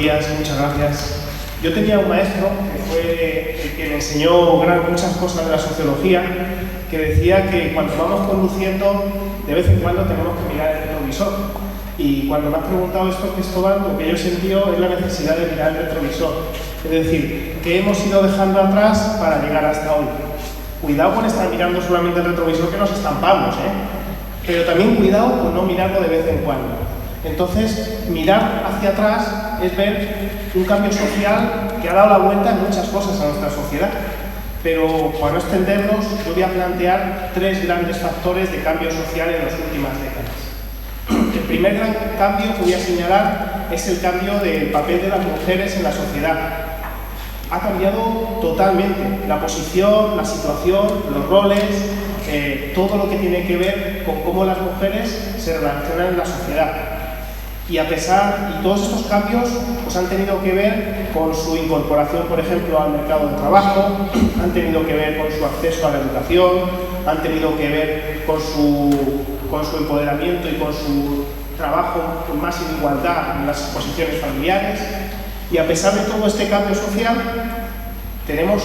días, muchas gracias. Yo tenía un maestro que fue el que me enseñó muchas cosas de la sociología, que decía que cuando vamos conduciendo, de vez en cuando tenemos que mirar el retrovisor. Y cuando me has preguntado esto, Cristóbal, lo que yo he sentido es la necesidad de mirar el retrovisor. Es decir, ¿qué hemos ido dejando atrás para llegar hasta hoy? Cuidado con estar mirando solamente el retrovisor, que nos estampamos, pero también cuidado con no mirarlo de vez en cuando. Entonces, mirar hacia atrás es ver un cambio social que ha dado la vuelta en muchas cosas a nuestra sociedad. Pero para no extendernos, yo voy a plantear 3 grandes factores de cambio social en las últimas décadas. El primer gran cambio que voy a señalar es el cambio del papel de las mujeres en la sociedad. Ha cambiado totalmente la posición, la situación, los roles, todo lo que tiene que ver con cómo las mujeres se relacionan en la sociedad. Y todos estos cambios pues, han tenido que ver con su incorporación, por ejemplo, al mercado de trabajo, han tenido que ver con su acceso a la educación, han tenido que ver con su empoderamiento y con su trabajo con más igualdad en las posiciones familiares. Y a pesar de todo este cambio social, tenemos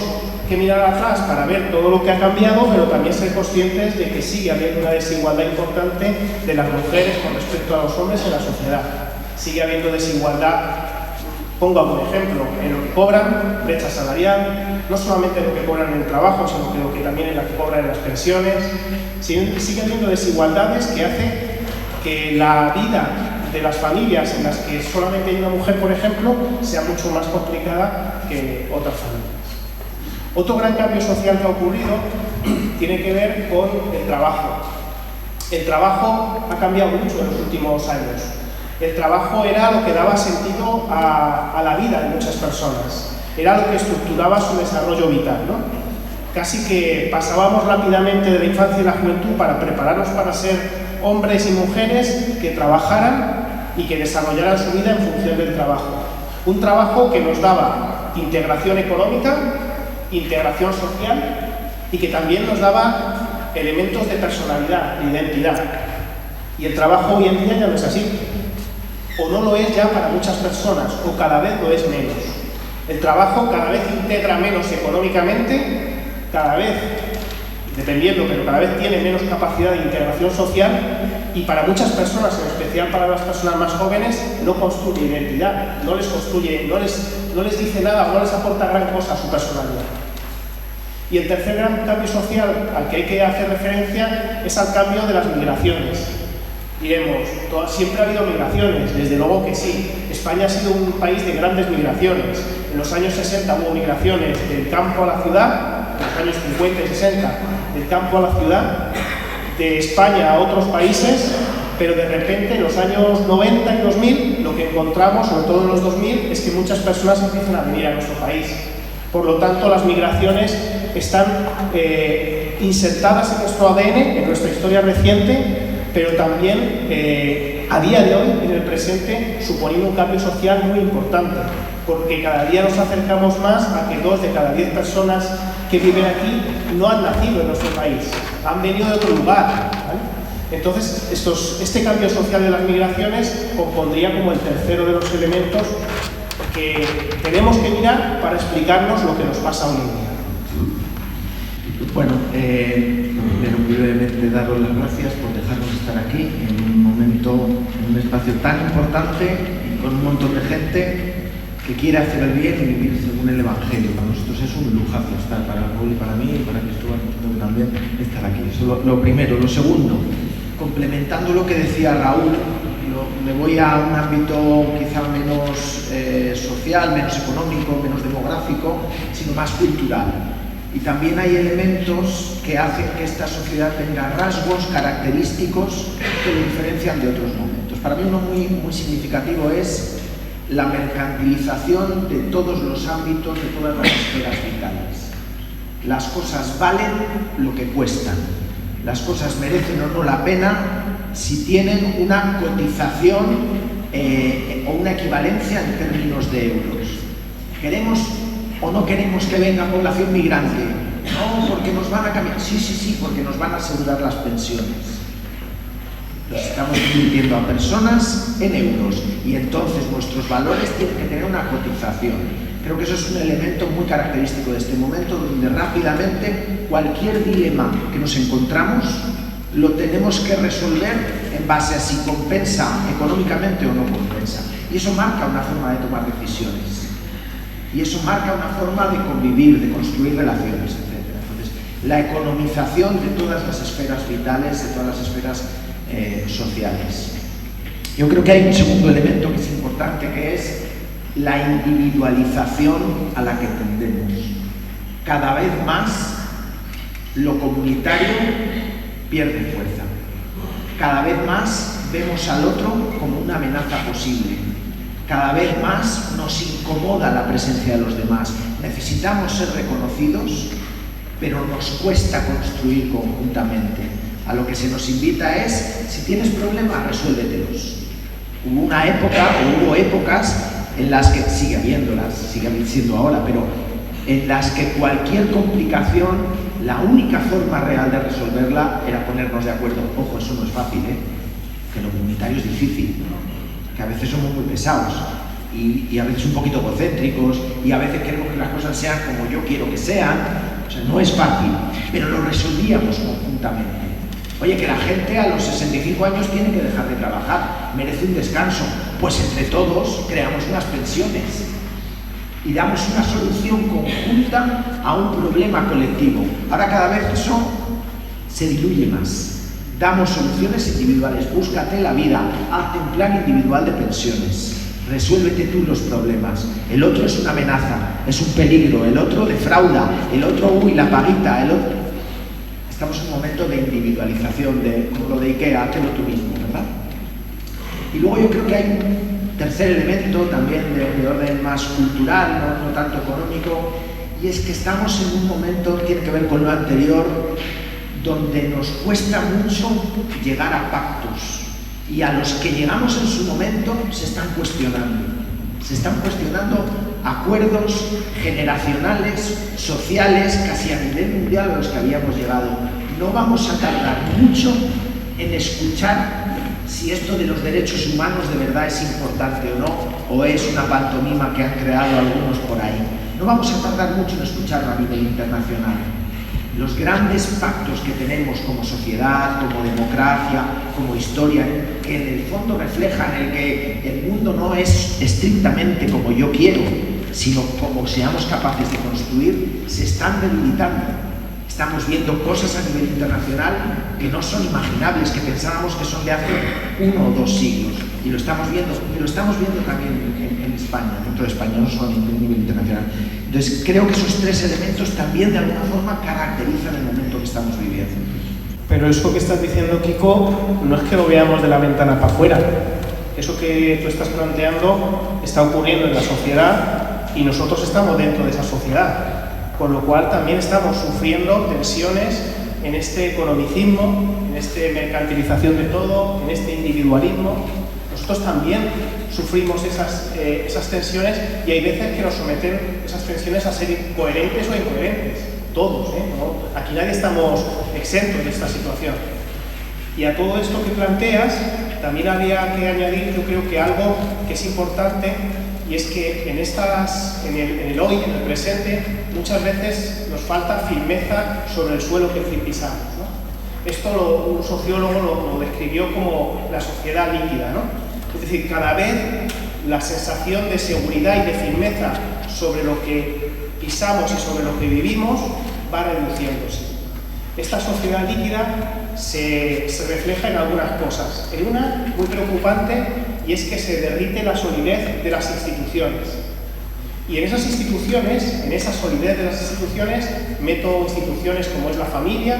que mirar atrás para ver todo lo que ha cambiado, pero también ser conscientes de que sigue habiendo una desigualdad importante de las mujeres con respecto a los hombres en la sociedad. Sigue habiendo desigualdad, pongo un ejemplo, en lo que cobran, brecha salarial, no solamente en lo que cobran en el trabajo, sino que también en lo que cobran en las pensiones. Sigue habiendo desigualdades que hacen que la vida de las familias en las que solamente hay una mujer, por ejemplo, sea mucho más complicada que otras familias. Otro gran cambio social que ha ocurrido tiene que ver con el trabajo. El trabajo ha cambiado mucho en los últimos años. El trabajo era lo que daba sentido a la vida de muchas personas. Era lo que estructuraba su desarrollo vital, ¿no? Casi que pasábamos rápidamente de la infancia y la juventud para prepararnos para ser hombres y mujeres que trabajaran y que desarrollaran su vida en función del trabajo. Un trabajo que nos daba integración económica, integración social y que también nos daba elementos de personalidad, de identidad. Y el trabajo hoy en día ya no es así. O no lo es ya para muchas personas, o cada vez lo es menos. El trabajo cada vez integra menos económicamente, cada vez, dependiendo, pero cada vez tiene menos capacidad de integración social y para muchas personas, en especial para las personas más jóvenes, no construye identidad, no les construye, no les dice nada, no les aporta gran cosa a su personalidad. Y el tercer gran cambio social al que hay que hacer referencia es al cambio de las migraciones. Diremos, siempre ha habido migraciones, desde luego que sí. España ha sido un país de grandes migraciones. En los años 60 hubo migraciones del campo a la ciudad, en los años 50 y 60, del campo a la ciudad, de España a otros países, pero de repente en los años 90 y 2000 lo que encontramos, sobre todo en los 2000, es que muchas personas empiezan a venir a nuestro país. Por lo tanto, las migraciones están insertadas en nuestro ADN, en nuestra historia reciente, pero también a día de hoy, en el presente, suponiendo un cambio social muy importante, porque cada día nos acercamos más a que 2 de cada 10 personas que viven aquí no han nacido en nuestro país, han venido de otro lugar, ¿vale? Entonces, este cambio social de las migraciones compondría como el tercero de los elementos que tenemos que mirar para explicarnos lo que nos pasa hoy en día. Bueno, primero brevemente daros las gracias por dejarnos estar aquí en un momento, en un espacio tan importante y con un montón de gente que quiere hacer el bien y vivir según el Evangelio. Para nosotros es un lujazo estar, para Raúl y para mí y para Cristóbal también estar aquí. Eso lo primero. Lo segundo, complementando lo que decía Raúl, me voy a un ámbito quizá menos social, menos económico, menos demográfico, sino más cultural. Y también hay elementos que hacen que esta sociedad tenga rasgos característicos que lo diferencian de otros momentos. Para mí uno muy, muy significativo es la mercantilización de todos los ámbitos, de todas las esferas vitales. Las cosas valen lo que cuestan. Las cosas merecen o no la pena si tienen una cotización o una equivalencia en términos de euros. ¿Queremos o no queremos que venga población migrante? No, porque nos van a cambiar. Sí, porque nos van a asegurar las pensiones. Los estamos convirtiendo a personas en euros y entonces nuestros valores tienen que tener una cotización. Creo que eso es un elemento muy característico de este momento, donde rápidamente cualquier dilema que nos encontramos lo tenemos que resolver en base a si compensa económicamente o no compensa. Y eso marca una forma de tomar decisiones. Y eso marca una forma de convivir, de construir relaciones, etc. Entonces, la economización de todas las esferas vitales, de todas las esferas sociales. Yo creo que hay un segundo elemento que es importante, que es la individualización a la que tendemos. Cada vez más lo comunitario pierde fuerza. Cada vez más vemos al otro como una amenaza posible. Cada vez más nos incomoda la presencia de los demás. Necesitamos ser reconocidos, pero nos cuesta construir conjuntamente. A lo que se nos invita es, si tienes problemas, resuélvetelos. Hubo épocas en las que, sigue habiéndolas, sigue siendo ahora, pero en las que cualquier complicación, la única forma real de resolverla era ponernos de acuerdo. Ojo, eso no es fácil, que lo comunitario es difícil, que a veces somos muy pesados y a veces un poquito egocéntricos y a veces queremos que las cosas sean como yo quiero que sean. O sea, no es fácil, pero lo resolvíamos conjuntamente. Oye, que la gente a los 65 años tiene que dejar de trabajar, merece un descanso. Pues entre todos creamos unas pensiones y damos una solución conjunta a un problema colectivo. Ahora cada vez eso se diluye más. Damos soluciones individuales, búscate la vida, hazte un plan individual de pensiones, resuélvete tú los problemas. El otro es una amenaza, es un peligro, el otro defrauda, el otro, la paguita, el otro... Estamos en un momento de individualización, como lo de IKEA, hazlo tú mismo, ¿verdad? Y luego yo creo que hay un tercer elemento también de orden más cultural, no tanto económico, y es que estamos en un momento, tiene que ver con lo anterior, donde nos cuesta mucho llegar a pactos, y a los que llegamos en su momento se están cuestionando acuerdos generacionales, sociales, casi a nivel mundial a los que habíamos llegado. No vamos a tardar mucho en escuchar si esto de los derechos humanos de verdad es importante o no, o es una pantomima que han creado algunos por ahí. No vamos a tardar mucho en escucharlo a nivel internacional. Los grandes pactos que tenemos como sociedad, como democracia, como historia, que en el fondo reflejan el que el mundo no es estrictamente como yo quiero, sino como seamos capaces de construir, se están debilitando. Estamos viendo cosas a nivel internacional que no son imaginables, que pensábamos que son de hace 1 o 2 siglos. Y lo estamos viendo también en España, dentro de España, no solo a nivel internacional. Entonces, creo que esos 3 elementos también de alguna forma caracterizan el momento que estamos viviendo. Pero eso que estás diciendo, Kiko, no es que lo veamos de la ventana para afuera. Eso que tú estás planteando está ocurriendo en la sociedad y nosotros estamos dentro de esa sociedad. Con lo cual también estamos sufriendo tensiones en este economicismo, en esta mercantilización de todo, en este individualismo. Nosotros también sufrimos esas tensiones y hay veces que nos someten esas tensiones a ser coherentes o incoherentes. Todos, ¿no? Aquí nadie estamos exentos de esta situación. Y a todo esto que planteas, también habría que añadir, yo creo que algo que es importante, y es que en el hoy, en el presente, muchas veces nos falta firmeza sobre el suelo que pisamos, ¿no? Esto un sociólogo lo describió como la sociedad líquida, ¿no? Es decir, cada vez la sensación de seguridad y de firmeza sobre lo que pisamos y sobre lo que vivimos va reduciéndose. Esta sociedad líquida se refleja en algunas cosas. En una muy preocupante, y es que se derrite la solidez de las instituciones. Y en esas instituciones, en esa solidez de las instituciones, meto instituciones como es la familia,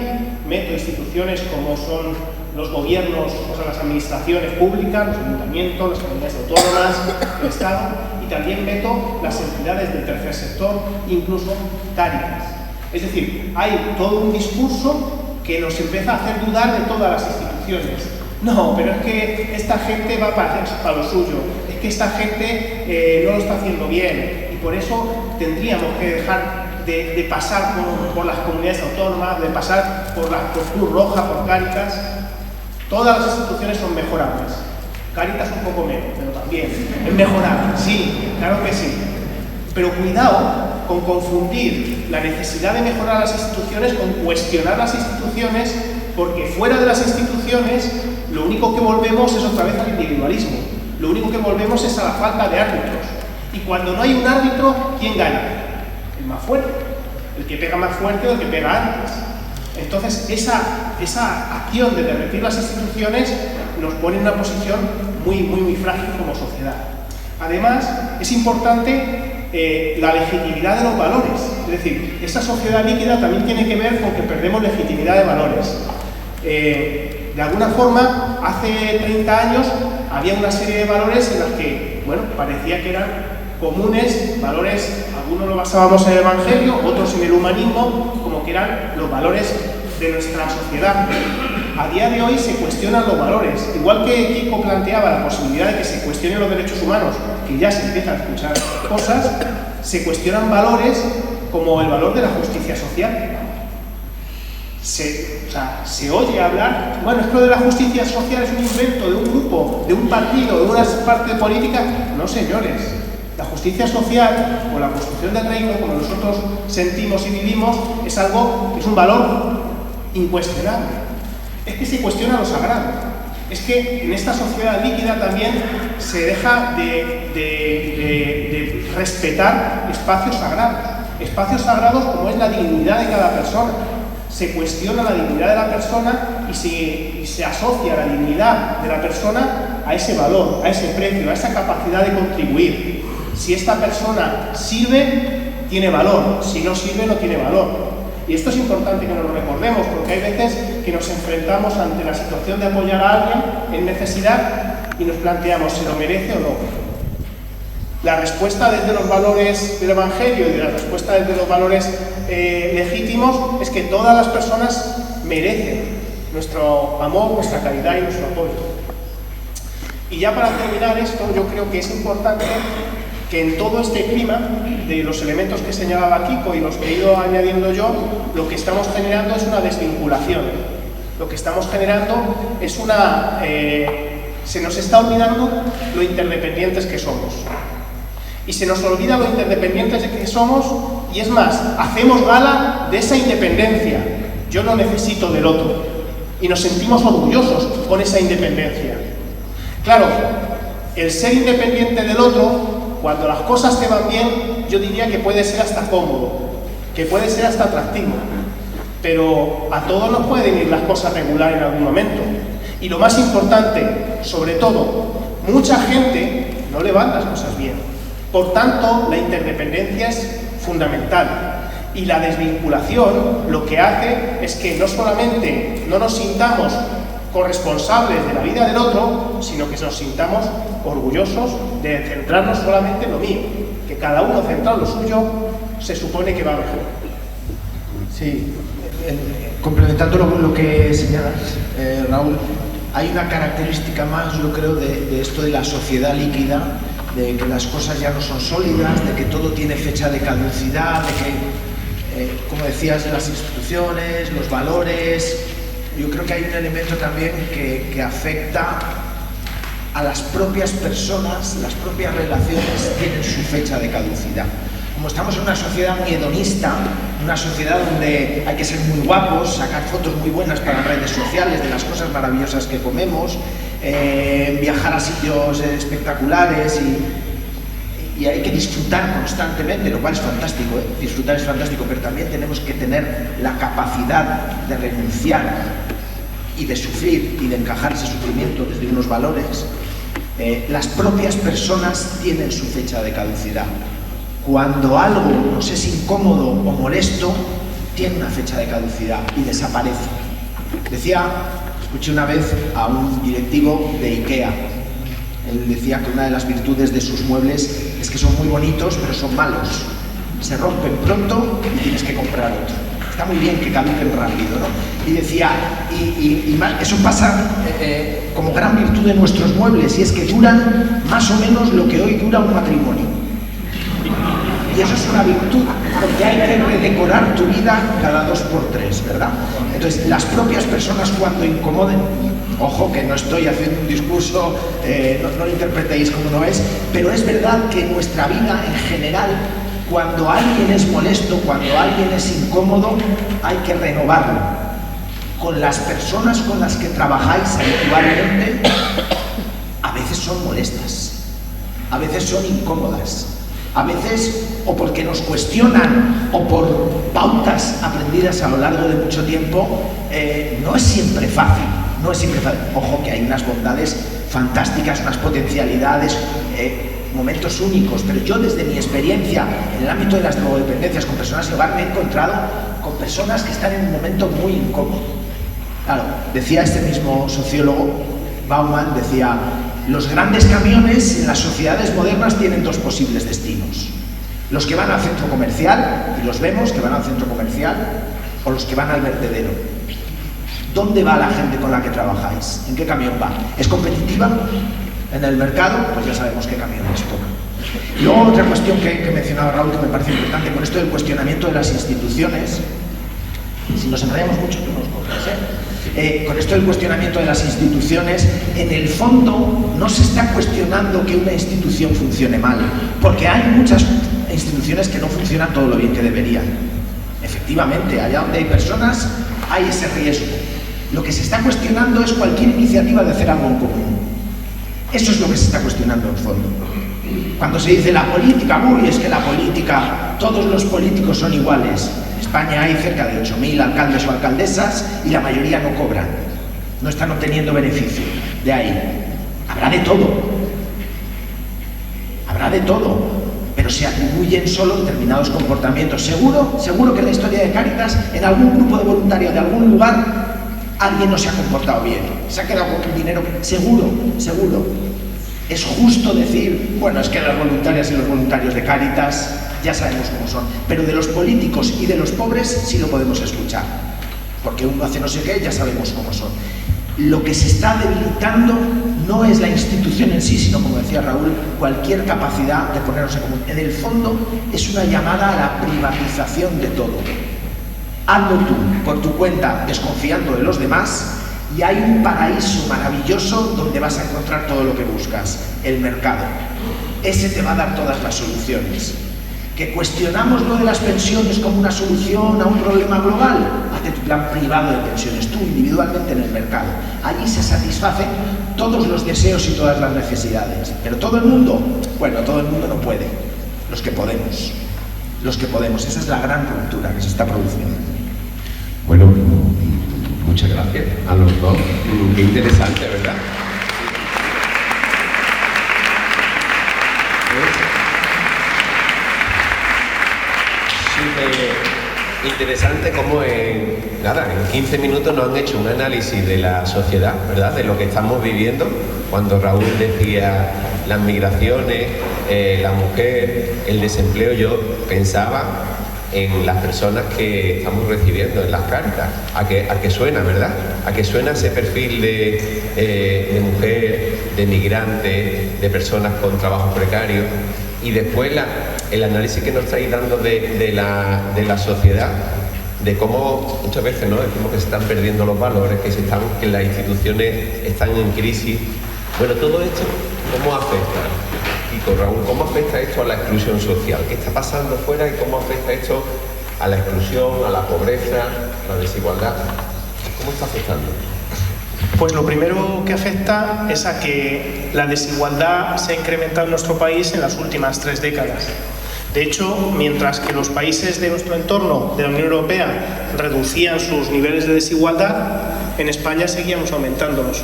meto instituciones como son los gobiernos, o sea, las administraciones públicas, los ayuntamientos, las comunidades autónomas, el Estado, y también meto las entidades del tercer sector, incluso Cáritas. Es decir, hay todo un discurso que nos empieza a hacer dudar de todas las instituciones. No, pero es que esta gente va para lo suyo, es que esta gente no lo está haciendo bien, y por eso tendríamos que dejar de pasar por las comunidades autónomas, de pasar por Cruz Roja, por Cáritas. Todas las instituciones son mejorables. Cáritas un poco menos, pero también es mejorable, sí, claro que sí. Pero cuidado con confundir la necesidad de mejorar las instituciones con cuestionar las instituciones, porque fuera de las instituciones lo único que volvemos es otra vez al individualismo. Lo único que volvemos es a la falta de árbitros. Y cuando no hay un árbitro, ¿quién gana? El más fuerte. El que pega más fuerte o el que pega antes. Entonces, esa acción de derretir las instituciones nos pone en una posición muy frágil como sociedad. Además, es importante la legitimidad de los valores. Es decir, esa sociedad líquida también tiene que ver con que perdemos legitimidad de valores. De alguna forma, hace 30 años había una serie de valores en los que, bueno, parecía que eran comunes, valores, algunos lo basábamos en el Evangelio, otros en el humanismo, como que eran los valores de nuestra sociedad. A día de hoy se cuestionan los valores, igual que Kiko planteaba la posibilidad de que se cuestionen los derechos humanos, que ya se empieza a escuchar cosas, se cuestionan valores como el valor de la justicia social. Se oye hablar, bueno, esto de la justicia social es un invento de un grupo, de un partido, de una parte política. No, señores, la justicia social o la construcción del reino, como nosotros sentimos y vivimos, es algo, es un valor incuestionable. Es que se cuestiona lo sagrado. Es que en esta sociedad líquida también se deja de respetar espacios sagrados como es la dignidad de cada persona. Se cuestiona la dignidad de la persona y se asocia la dignidad de la persona a ese valor, a ese precio, a esa capacidad de contribuir. Si esta persona sirve, tiene valor; si no sirve, no tiene valor. Y esto es importante que nos lo recordemos, porque hay veces que nos enfrentamos ante la situación de apoyar a alguien en necesidad y nos planteamos si lo merece o no. La respuesta desde los valores del Evangelio y la respuesta desde los valores legítimos es que todas las personas merecen nuestro amor, nuestra caridad y nuestro apoyo. Y ya para terminar esto, yo creo que es importante que en todo este clima de los elementos que señalaba Kiko y los que he ido añadiendo yo, lo que estamos generando es una desvinculación. Lo que estamos generando es una... se nos está olvidando lo interdependientes que somos. Y se nos olvida lo interdependientes que somos, y es más, hacemos gala de esa independencia. Yo no necesito del otro. Y nos sentimos orgullosos con esa independencia. Claro, el ser independiente del otro, cuando las cosas te van bien, yo diría que puede ser hasta cómodo, que puede ser hasta atractivo. Pero a todos nos pueden ir las cosas regular en algún momento. Y lo más importante, sobre todo, mucha gente no le van las cosas bien. Por tanto, la interdependencia es fundamental. Y la desvinculación lo que hace es que no solamente no nos sintamos corresponsables de la vida del otro, sino que nos sintamos orgullosos de centrarnos solamente en lo mío. Que cada uno centrado en lo suyo se supone que va mejor. Sí, complementando lo que señalas, Raúl, hay una característica más, yo creo, de esto de la sociedad líquida, de que las cosas ya no son sólidas, de que todo tiene fecha de caducidad, de que, como decías, las instituciones, los valores. Yo creo que hay un elemento también que afecta a las propias personas, las propias relaciones tienen su fecha de caducidad. Como estamos en una sociedad muy hedonista, una sociedad donde hay que ser muy guapos, sacar fotos muy buenas para redes sociales de las cosas maravillosas que comemos, viajar a sitios espectaculares y hay que disfrutar constantemente, lo cual es fantástico, disfrutar es fantástico, pero también tenemos que tener la capacidad de renunciar y de sufrir y de encajar ese sufrimiento desde unos valores. Las propias personas tienen su fecha de caducidad. Cuando algo nos es incómodo o molesto, tiene una fecha de caducidad y desaparece. Escuché una vez a un directivo de IKEA. Él decía que una de las virtudes de sus muebles es que son muy bonitos, pero son malos. Se rompen pronto y tienes que comprar otro. Está muy bien que caduquen rápido, ¿no? Y decía, eso pasa como gran virtud de nuestros muebles, y es que duran más o menos lo que hoy dura un matrimonio. Y eso es una virtud, porque hay que redecorar tu vida cada 2 por 3, ¿verdad? Entonces, las propias personas cuando incomoden, Ojo, que no estoy haciendo un discurso, no lo interpretéis como no es, pero es verdad que en nuestra vida en general, cuando alguien es molesto, cuando alguien es incómodo, hay que renovarlo. Con las personas con las que trabajáis habitualmente, a veces son molestas, a veces son incómodas, a veces o porque nos cuestionan o por pautas aprendidas a lo largo de mucho tiempo, no es siempre fácil, no es siempre fácil. Ojo que hay unas bondades fantásticas, unas potencialidades, momentos únicos, pero yo desde mi experiencia en el ámbito de las drogodependencias con personas de hogar me he encontrado con personas que están en un momento muy incómodo. Claro, decía este mismo sociólogo, Bauman, decía: los grandes camiones en las sociedades modernas tienen dos posibles destinos. Los que van al centro comercial, y los vemos que van al centro comercial, o los que van al vertedero. ¿Dónde va la gente con la que trabajáis? ¿En qué camión va? ¿Es competitiva? En el mercado, pues ya sabemos qué camión les toca. Y luego otra cuestión que mencionaba Raúl, que me parece importante, con esto del cuestionamiento de las instituciones, si nos enrayamos mucho, tú nos coges, con esto del cuestionamiento de las instituciones, en el fondo no se está cuestionando que una institución funcione mal, porque hay muchas instituciones que no funcionan todo lo bien que deberían. Efectivamente, allá donde hay personas, hay ese riesgo. Lo que se está cuestionando es cualquier iniciativa de hacer algo en común. Eso es lo que se está cuestionando en fondo. Cuando se dice la política, uy, es que la política, todos los políticos son iguales. En España hay cerca de 8.000 alcaldes o alcaldesas y la mayoría no cobran, no están obteniendo beneficio de ahí. Habrá de todo, pero se atribuyen solo determinados comportamientos. Seguro que en la historia de Cáritas, en algún grupo de voluntarios de algún lugar, alguien no se ha comportado bien, se ha quedado con dinero, seguro. Es justo decir, bueno, es que las voluntarias y los voluntarios de Cáritas ya sabemos cómo son, pero de los políticos y de los pobres sí lo podemos escuchar, porque uno hace no sé qué, ya sabemos cómo son. Lo que se está debilitando no es la institución en sí, sino, como decía Raúl, cualquier capacidad de ponernos en común. En el fondo es una llamada a la privatización de todo. Hazlo tú, por tu cuenta, desconfiando de los demás, y hay un paraíso maravilloso donde vas a encontrar todo lo que buscas, el mercado. Ese te va a dar todas las soluciones. Que cuestionamos lo de las pensiones como una solución a un problema global, hazte tu plan privado de pensiones, tú individualmente en el mercado. Allí se satisfacen todos los deseos y todas las necesidades. Pero todo el mundo, bueno, todo el mundo no puede. Los que podemos. Esa es la gran ruptura que se está produciendo. Bueno, muchas gracias a los dos. Qué interesante, ¿verdad? Interesante cómo en 15 minutos nos han hecho un análisis de la sociedad, ¿verdad? De lo que estamos viviendo. Cuando Raúl decía las migraciones, la mujer, el desempleo, yo pensaba en las personas que estamos recibiendo en las Cáritas. A que suena, ¿verdad? A que suena ese perfil de mujer, de migrante, de personas con trabajo precario. Y después el análisis que nos estáis dando de la sociedad, de cómo muchas veces no decimos que se están perdiendo los valores, que las instituciones están en crisis. Bueno, todo esto, ¿cómo afecta? Y con Raúl, ¿cómo afecta esto a la exclusión social? ¿Qué está pasando fuera y cómo afecta esto a la exclusión, a la pobreza, a la desigualdad? ¿Cómo está afectando? Pues lo primero que afecta es a que la desigualdad se ha incrementado en nuestro país en las últimas 3 décadas. De hecho, mientras que los países de nuestro entorno, de la Unión Europea, reducían sus niveles de desigualdad, en España seguíamos aumentándolos.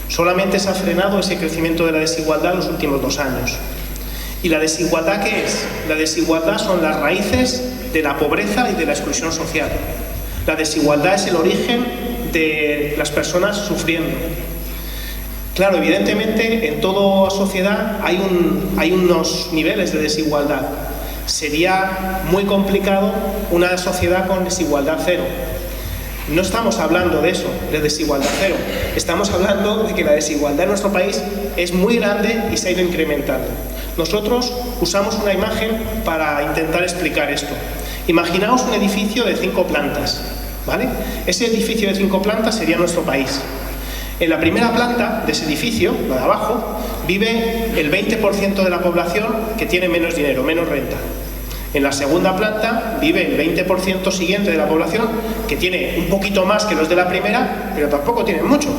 Solamente se ha frenado ese crecimiento de la desigualdad en los últimos 2 años. ¿Y la desigualdad qué es? La desigualdad son las raíces de la pobreza y de la exclusión social. La desigualdad es el origen de las personas sufriendo. Claro, evidentemente en toda sociedad hay unos niveles de desigualdad. Sería muy complicado una sociedad con desigualdad cero. No estamos hablando de eso, de desigualdad cero. Estamos hablando de que la desigualdad en nuestro país es muy grande y se ha ido incrementando. Nosotros usamos una imagen para intentar explicar esto. Imaginaos un edificio de 5 plantas, ¿vale? Ese edificio de 5 plantas sería nuestro país. En la primera planta de ese edificio, la de abajo, vive el 20% de la población que tiene menos dinero, menos renta. En la segunda planta vive el 20% siguiente de la población que tiene un poquito más que los de la primera, pero tampoco tienen mucho.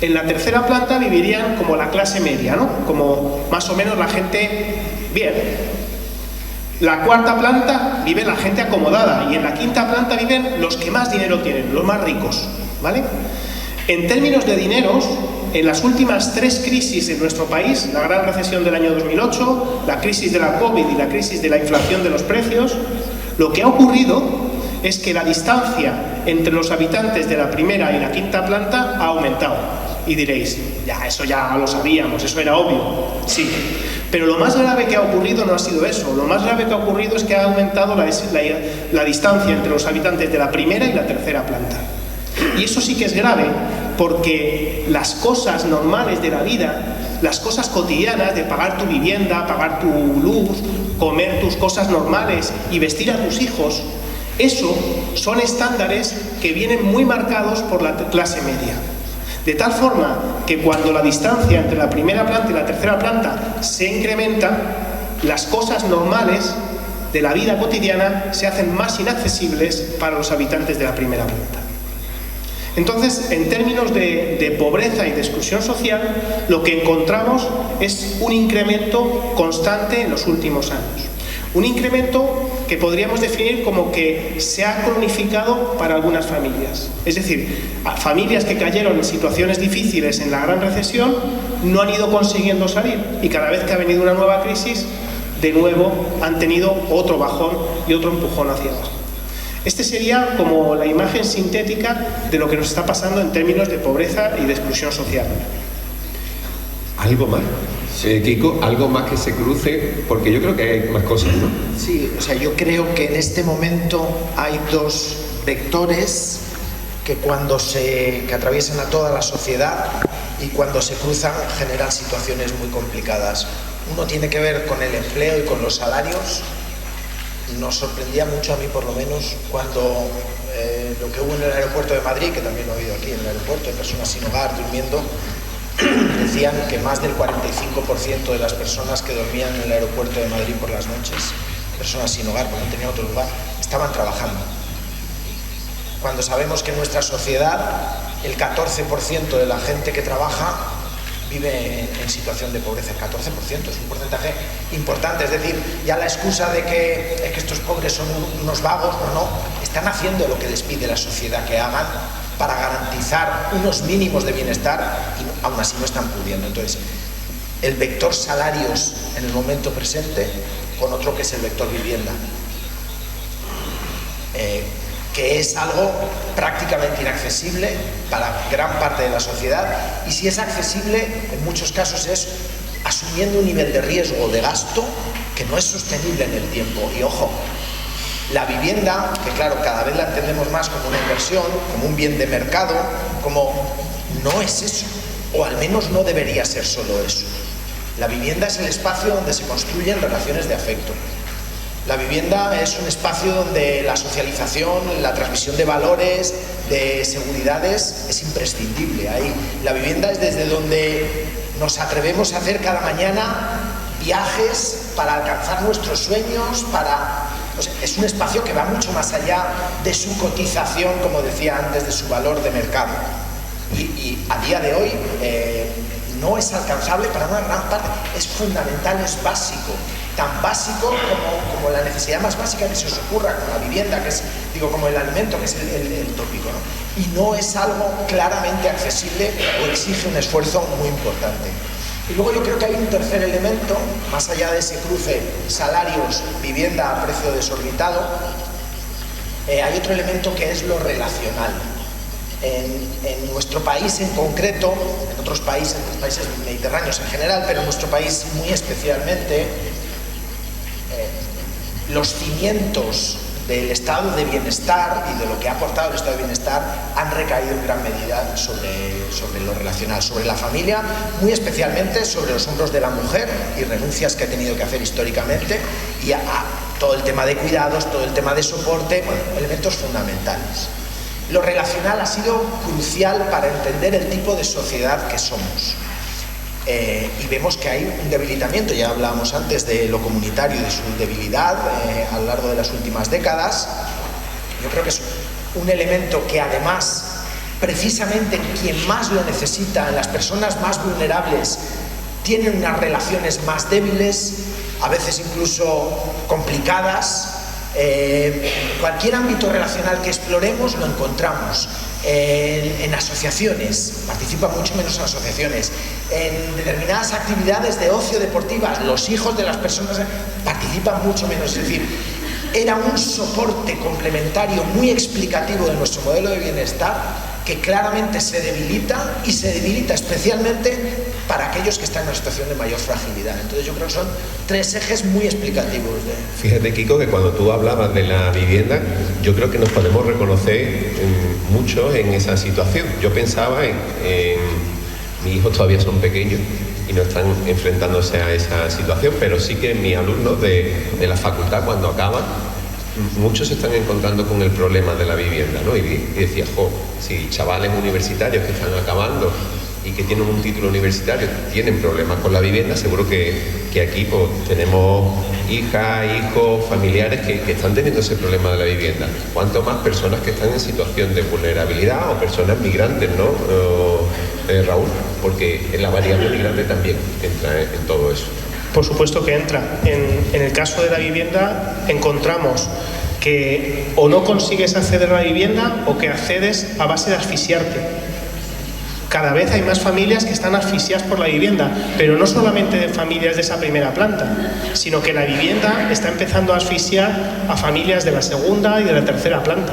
En la tercera planta vivirían como la clase media, ¿no? Como más o menos la gente bien. La cuarta planta vive la gente acomodada y en la quinta planta viven los que más dinero tienen, los más ricos, ¿vale? En términos de dineros, en las últimas 3 crisis en nuestro país, la gran recesión del año 2008, la crisis de la COVID y la crisis de la inflación de los precios, lo que ha ocurrido es que la distancia entre los habitantes de la primera y la quinta planta ha aumentado. Y diréis, eso ya lo sabíamos, eso era obvio. Sí, pero lo más grave que ha ocurrido no ha sido eso. Lo más grave que ha ocurrido es que ha aumentado la distancia entre los habitantes de la primera y la tercera planta. Y eso sí que es grave, porque las cosas normales de la vida, las cosas cotidianas de pagar tu vivienda, pagar tu luz, comer tus cosas normales y vestir a tus hijos, eso son estándares que vienen muy marcados por la clase media. De tal forma que cuando la distancia entre la primera planta y la tercera planta se incrementa, las cosas normales de la vida cotidiana se hacen más inaccesibles para los habitantes de la primera planta. Entonces, en términos de pobreza y de exclusión social, lo que encontramos es un incremento constante en los últimos años. Un incremento que podríamos definir como que se ha cronificado para algunas familias. Es decir, familias que cayeron en situaciones difíciles en la gran recesión no han ido consiguiendo salir y cada vez que ha venido una nueva crisis, de nuevo han tenido otro bajón y otro empujón hacia abajo. Este sería como la imagen sintética de lo que nos está pasando en términos de pobreza y de exclusión social. ¿Algo más? Kiko, algo más que se cruce, porque yo creo que hay más cosas, ¿no? Sí, o sea, yo creo que en este momento hay 2 vectores que que atraviesan a toda la sociedad y cuando se cruzan generan situaciones muy complicadas. Uno tiene que ver con el empleo y con los salarios. Nos sorprendía mucho, a mí por lo menos, cuando lo que hubo en el aeropuerto de Madrid, que también lo he oído aquí en el aeropuerto, de personas sin hogar durmiendo, decían que más del 45% de las personas que dormían en el aeropuerto de Madrid por las noches, personas sin hogar porque no tenían otro lugar, estaban trabajando. Cuando sabemos que en nuestra sociedad el 14% de la gente que trabaja vive en situación de pobreza. El 14% es un porcentaje importante, es decir, ya la excusa de que estos pobres son unos vagos, no, están haciendo lo que les pide la sociedad que hagan para garantizar unos mínimos de bienestar y aún así no están pudiendo. Entonces, el vector salarios en el momento presente con otro que es el vector vivienda, que es algo prácticamente inaccesible para gran parte de la sociedad, y si es accesible, en muchos casos es asumiendo un nivel de riesgo de gasto que no es sostenible en el tiempo. Y ojo, la vivienda, que claro, cada vez la entendemos más como una inversión, como un bien de mercado, como no es eso, o al menos no debería ser solo eso. La vivienda es el espacio donde se construyen relaciones de afecto. La vivienda es un espacio donde la socialización, la transmisión de valores, de seguridades es imprescindible. Ahí, la vivienda es desde donde nos atrevemos a hacer cada mañana viajes para alcanzar nuestros sueños, es un espacio que va mucho más allá de su cotización, como decía antes, de su valor de mercado. Y a día de hoy no es alcanzable para una gran parte, es fundamental, es básico. Tan básico como la necesidad más básica que se os ocurra, como la vivienda, que es, como el alimento, que es el tópico, ¿no? Y no es algo claramente accesible o exige un esfuerzo muy importante. Y luego yo creo que hay un tercer elemento, más allá de ese cruce salarios, vivienda a precio desorbitado, hay otro elemento que es lo relacional. En nuestro país en concreto, en otros países, en los países mediterráneos en general, pero en nuestro país muy especialmente, los cimientos del estado de bienestar y de lo que ha aportado el estado de bienestar han recaído en gran medida sobre lo relacional, sobre la familia, muy especialmente sobre los hombros de la mujer y renuncias que ha tenido que hacer históricamente, y a todo el tema de cuidados, todo el tema de soporte, elementos fundamentales. lo relacional ha sido crucial para entender el tipo de sociedad que somos. Y vemos que hay un debilitamiento, ya hablábamos antes de lo comunitario y de su debilidad a lo largo de las últimas décadas. Yo creo que es un elemento que además, precisamente quien más lo necesita, en las personas más vulnerables, tienen unas relaciones más débiles, a veces incluso complicadas. Cualquier ámbito relacional que exploremos lo encontramos. En asociaciones, participan mucho menos en asociaciones, en determinadas actividades de ocio deportivas, los hijos de las personas participan mucho menos, es decir, era un soporte complementario muy explicativo de nuestro modelo de bienestar que claramente se debilita, y se debilita especialmente para aquellos que están en una situación de mayor fragilidad. Entonces yo creo que son tres ejes muy explicativos. Fíjate, Kiko, que cuando tú hablabas de la vivienda, yo creo que nos podemos reconocer mucho en esa situación. Yo pensaba en mis hijos todavía son pequeños y no están enfrentándose a esa situación, pero sí que mis alumnos de la facultad, cuando acaban, muchos se están encontrando con el problema de la vivienda, ¿no? Y decía, si chavales universitarios que están acabando y que tienen un título universitario tienen problemas con la vivienda, seguro que aquí pues, tenemos hijas, hijos, familiares que están teniendo ese problema de la vivienda. Cuanto más personas que están en situación de vulnerabilidad o personas migrantes, ¿no? Raúl, porque la variable migrante también entra en todo eso. Por supuesto que entra. En el caso de la vivienda encontramos que o no consigues acceder a la vivienda o que accedes a base de asfixiarte. Cada vez hay más familias que están asfixiadas por la vivienda, pero no solamente de familias de esa primera planta, sino que la vivienda está empezando a asfixiar a familias de la segunda y de la tercera planta.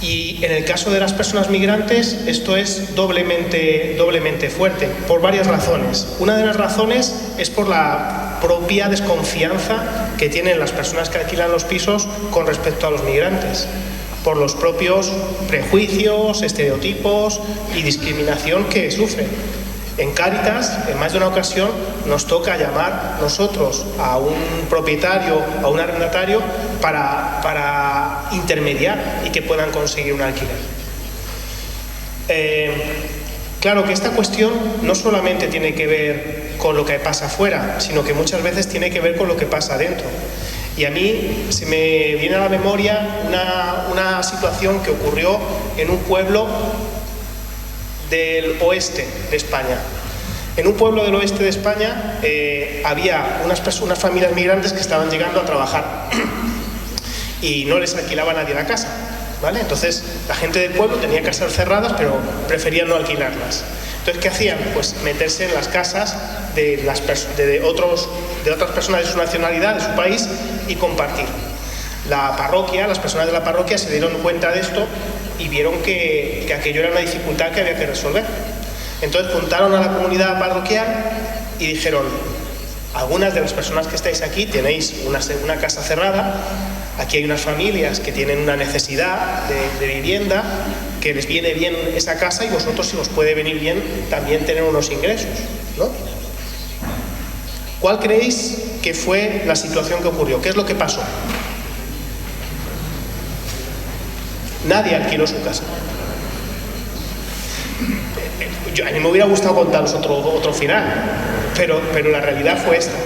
Y en el caso de las personas migrantes esto es doblemente fuerte, por varias razones. Una de las razones es por la propia desconfianza que tienen las personas que alquilan los pisos con respecto a los migrantes, por los propios prejuicios, estereotipos y discriminación que sufren. En Cáritas, en más de una ocasión, nos toca llamar nosotros a un propietario, a un arrendatario, para intermediar y que puedan conseguir un alquiler. Claro que esta cuestión no solamente tiene que ver con lo que pasa afuera, sino que muchas veces tiene que ver con lo que pasa dentro. Y a mí se me viene a la memoria una situación que ocurrió en un pueblo del oeste de España. En un pueblo del oeste de España había unas familias migrantes que estaban llegando a trabajar y no les alquilaba nadie la casa, ¿vale? Entonces la gente del pueblo tenía casas cerradas, pero preferían no alquilarlas. Entonces, ¿qué hacían? Pues meterse en las casas de otras personas de su nacionalidad, de su país, y compartir. La parroquia, las personas de la parroquia se dieron cuenta de esto y vieron que aquello era una dificultad que había que resolver. Entonces juntaron a la comunidad parroquial y dijeron: algunas de las personas que estáis aquí tenéis una casa cerrada, aquí hay unas familias que tienen una necesidad de vivienda, que les viene bien esa casa, y vosotros, si os puede venir bien, también tener unos ingresos, ¿no? ¿Cuál creéis que fue la situación que ocurrió? ¿Qué es lo que pasó? Nadie alquiló su casa. A mí me hubiera gustado contaros otro final, pero la realidad fue esta.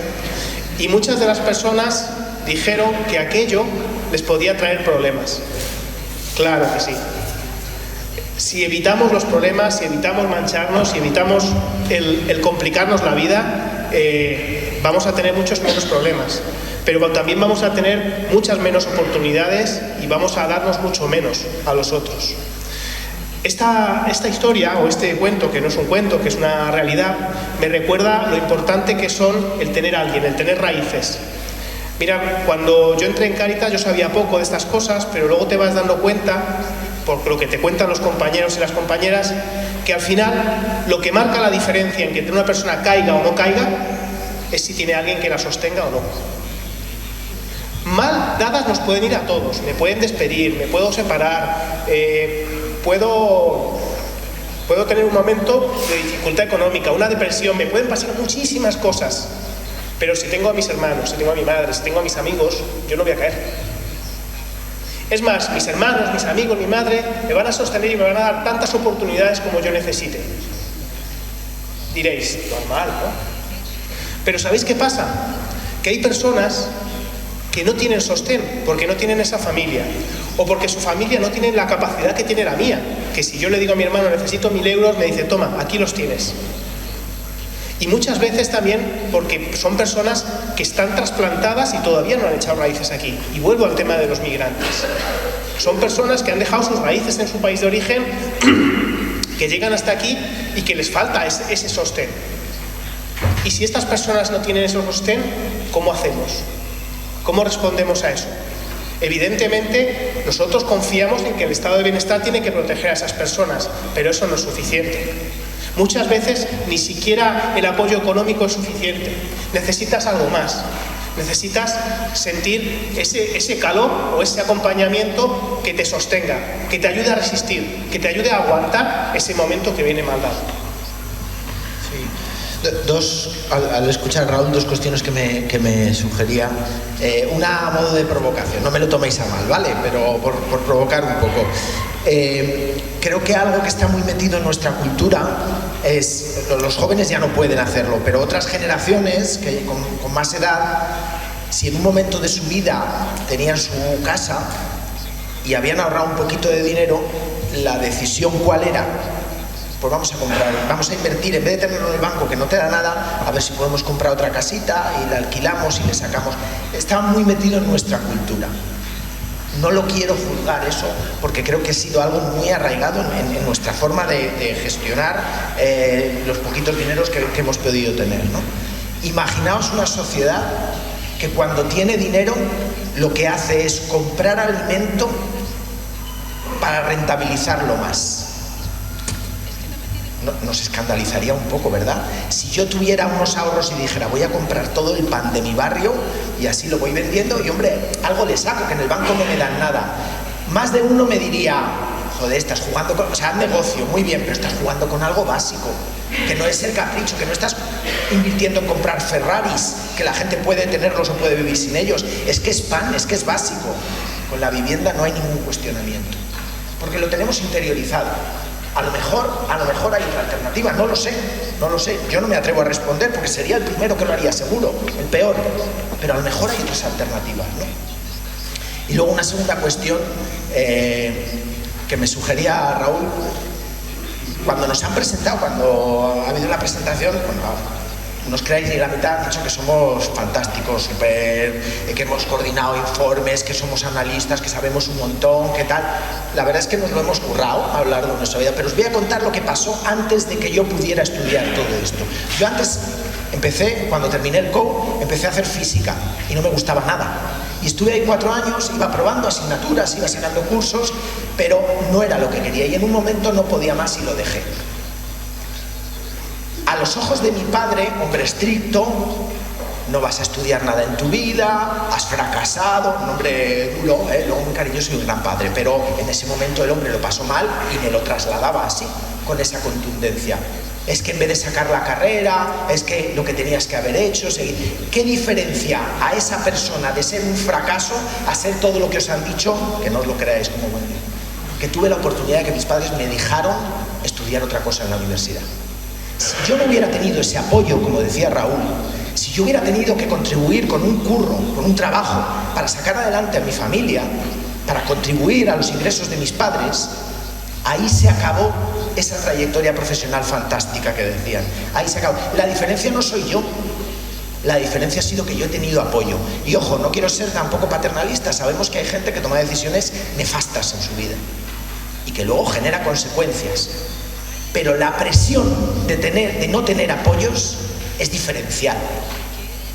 Y muchas de las personas dijeron que aquello les podía traer problemas. Claro que sí. Si evitamos los problemas, si evitamos mancharnos, si evitamos el complicarnos la vida, vamos a tener muchos menos problemas. Pero también vamos a tener muchas menos oportunidades y vamos a darnos mucho menos a los otros. Esta historia, o este cuento, que no es un cuento, que es una realidad, me recuerda lo importante que son el tener a alguien, el tener raíces. Mira, cuando yo entré en Cáritas yo sabía poco de estas cosas, pero luego te vas dando cuenta, por lo que te cuentan los compañeros y las compañeras, que al final lo que marca la diferencia en que una persona caiga o no caiga es si tiene alguien que la sostenga o no. Mal dadas nos pueden ir a todos, me pueden despedir, me puedo separar, puedo tener un momento de dificultad económica, una depresión, me pueden pasar muchísimas cosas, pero si tengo a mis hermanos, si tengo a mi madre, si tengo a mis amigos, yo no voy a caer. Es más, mis hermanos, mis amigos, mi madre me van a sostener y me van a dar tantas oportunidades como yo necesite. Diréis, normal, ¿no? Pero ¿sabéis qué pasa? Que hay personas que no tienen sostén porque no tienen esa familia, o porque su familia no tiene la capacidad que tiene la mía, que si yo le digo a mi hermano necesito 1000 euros, me dice, toma, aquí los tienes. Y muchas veces también porque son personas que están trasplantadas y todavía no han echado raíces aquí. Y vuelvo al tema de los migrantes. Son personas que han dejado sus raíces en su país de origen, que llegan hasta aquí y que les falta ese sostén. Y si estas personas no tienen ese sostén, ¿cómo hacemos? ¿Cómo respondemos a eso? Evidentemente, nosotros confiamos en que el estado de bienestar tiene que proteger a esas personas, pero eso no es suficiente. Muchas veces ni siquiera el apoyo económico es suficiente. Necesitas algo más. Necesitas sentir ese calor o ese acompañamiento que te sostenga, que te ayude a resistir, que te ayude a aguantar ese momento que viene mal dado. Al escuchar a Raúl, dos cuestiones que me sugería. Una a modo de provocación, no me lo toméis a mal, ¿vale? Pero por provocar un poco. Creo que algo que está muy metido en nuestra cultura es, los jóvenes ya no pueden hacerlo, pero otras generaciones que con más edad, si en un momento de su vida tenían su casa y habían ahorrado un poquito de dinero, la decisión ¿cuál era? Pues vamos a invertir, en vez de tenerlo en el banco que no te da nada, a ver si podemos comprar otra casita y la alquilamos y le sacamos. Está muy metido en nuestra cultura. No lo quiero juzgar eso, porque creo que ha sido algo muy arraigado en nuestra forma de gestionar los poquitos dineros que hemos podido tener, ¿no? Imaginaos una sociedad que cuando tiene dinero lo que hace es comprar alimento para rentabilizarlo más. Nos escandalizaría un poco, ¿verdad? Si yo tuviera unos ahorros y dijera voy a comprar todo el pan de mi barrio y así lo voy vendiendo y hombre, algo le saco, que en el banco no me dan nada. Más de uno me diría, joder, estás jugando con... O sea, negocio, muy bien, pero estás jugando con algo básico, que no es el capricho, que no estás invirtiendo en comprar Ferraris, que la gente puede tenerlos o puede vivir sin ellos. Es que es pan, es que es básico. Con la vivienda no hay ningún cuestionamiento, porque lo tenemos interiorizado. A lo mejor hay otra alternativa, no lo sé. Yo no me atrevo a responder porque sería el primero que lo haría seguro, el peor. Pero a lo mejor hay otras alternativas, ¿no? Y luego una segunda cuestión que me sugería Raúl, cuando nos han presentado, cuando ha habido una presentación, no os creáis ni la mitad, han dicho que somos fantásticos, que hemos coordinado informes, que somos analistas, que sabemos un montón, que tal. La verdad es que nos lo hemos currado a lo largo de nuestra vida, pero os voy a contar lo que pasó antes de que yo pudiera estudiar todo esto. Yo antes cuando terminé el COU, empecé a hacer física y no me gustaba nada. Y estuve ahí 4 años, iba probando asignaturas, iba sacando cursos, pero no era lo que quería y en un momento no podía más y lo dejé. A los ojos de mi padre, hombre estricto, no vas a estudiar nada en tu vida, has fracasado, un hombre duro, luego muy cariñoso y un gran padre, pero en ese momento el hombre lo pasó mal y me lo trasladaba así, con esa contundencia. Es que en vez de sacar la carrera, es que lo que tenías que haber hecho, seguir. ¿Qué diferencia a esa persona de ser un fracaso a ser todo lo que os han dicho, que no os lo creáis como buen día? Que tuve la oportunidad de que mis padres me dejaron estudiar otra cosa en la universidad. Si yo no hubiera tenido ese apoyo, como decía Raúl, si yo hubiera tenido que contribuir con un curro, con un trabajo, para sacar adelante a mi familia, para contribuir a los ingresos de mis padres, ahí se acabó esa trayectoria profesional fantástica que decían. Ahí se acabó. La diferencia no soy yo, la diferencia ha sido que yo he tenido apoyo. Y ojo, no quiero ser tampoco paternalista, sabemos que hay gente que toma decisiones nefastas en su vida y que luego genera consecuencias. Pero la presión de no tener apoyos es diferencial.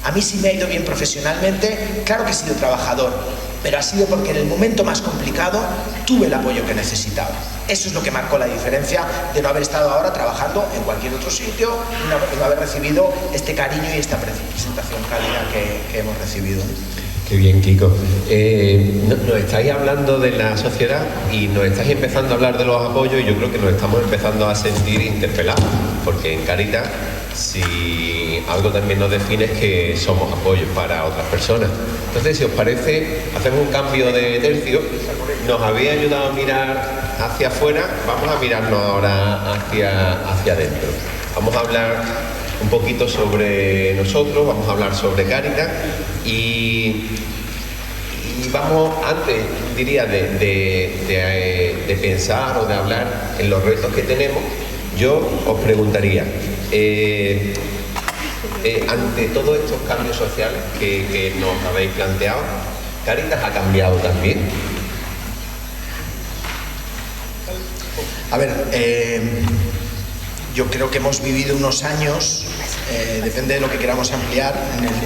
A mí sí me ha ido bien profesionalmente, claro que he sido trabajador, pero ha sido porque en el momento más complicado tuve el apoyo que necesitaba. Eso es lo que marcó la diferencia de no haber estado ahora trabajando en cualquier otro sitio y no haber recibido este cariño y esta presentación cálida que hemos recibido. Qué bien, Kiko. Nos estáis hablando de la sociedad y nos estáis empezando a hablar de los apoyos y yo creo que nos estamos empezando a sentir interpelados, porque en Cáritas si algo también nos define es que somos apoyos para otras personas. Entonces, si os parece, hacemos un cambio de tercio. Nos había ayudado a mirar hacia afuera, vamos a mirarnos ahora hacia adentro. Vamos a hablar un poquito sobre nosotros, vamos a hablar sobre Cáritas y vamos, antes diría de pensar o de hablar en los retos que tenemos, yo os preguntaría, ante todos estos cambios sociales que nos habéis planteado, ¿Cáritas ha cambiado también? A ver, yo creo que hemos vivido unos años, depende de lo que queramos ampliar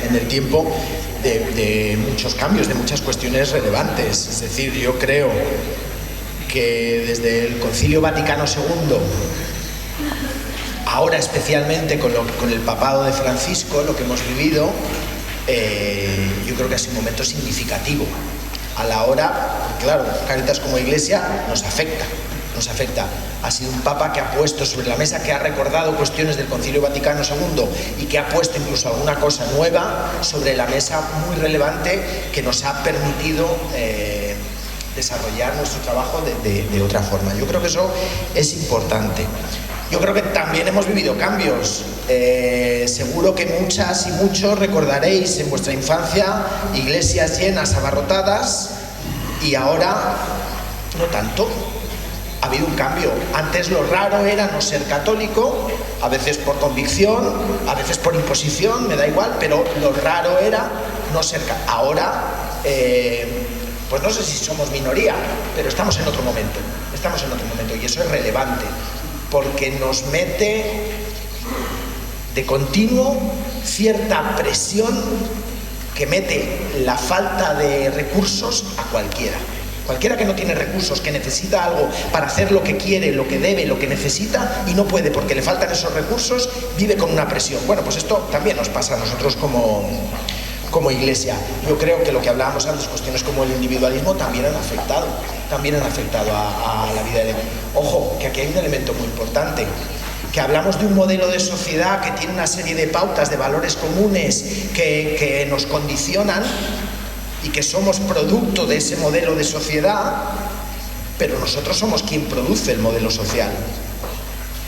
en el tiempo, de muchos cambios, de muchas cuestiones relevantes. Es decir, yo creo que desde el Concilio Vaticano II, ahora especialmente con el papado de Francisco, lo que hemos vivido, yo creo que ha sido un momento significativo. A la hora, claro, Cáritas como Iglesia nos afecta. Ha sido un papa que ha puesto sobre la mesa, que ha recordado cuestiones del Concilio Vaticano II y que ha puesto incluso alguna cosa nueva sobre la mesa muy relevante que nos ha permitido desarrollar nuestro trabajo de otra forma. Yo creo que eso es importante. Yo creo que también hemos vivido cambios. Seguro que muchas y muchos recordaréis en vuestra infancia iglesias llenas, abarrotadas, y ahora no tanto. Ha habido un cambio. Antes lo raro era no ser católico, a veces por convicción, a veces por imposición, me da igual, pero lo raro era no ser católico. Ahora, pues no sé si somos minoría, pero estamos en otro momento, y eso es relevante, porque nos mete de continuo cierta presión que mete la falta de recursos a cualquiera. Cualquiera que no tiene recursos, que necesita algo para hacer lo que quiere, lo que debe, lo que necesita y no puede porque le faltan esos recursos, vive con una presión. Bueno, pues esto también nos pasa a nosotros como Iglesia. Yo creo que lo que hablábamos antes, cuestiones como el individualismo, también han afectado a la vida de... Ojo, que aquí hay un elemento muy importante, que hablamos de un modelo de sociedad que tiene una serie de pautas, de valores comunes que nos condicionan, y que somos producto de ese modelo de sociedad, pero nosotros somos quien produce el modelo social.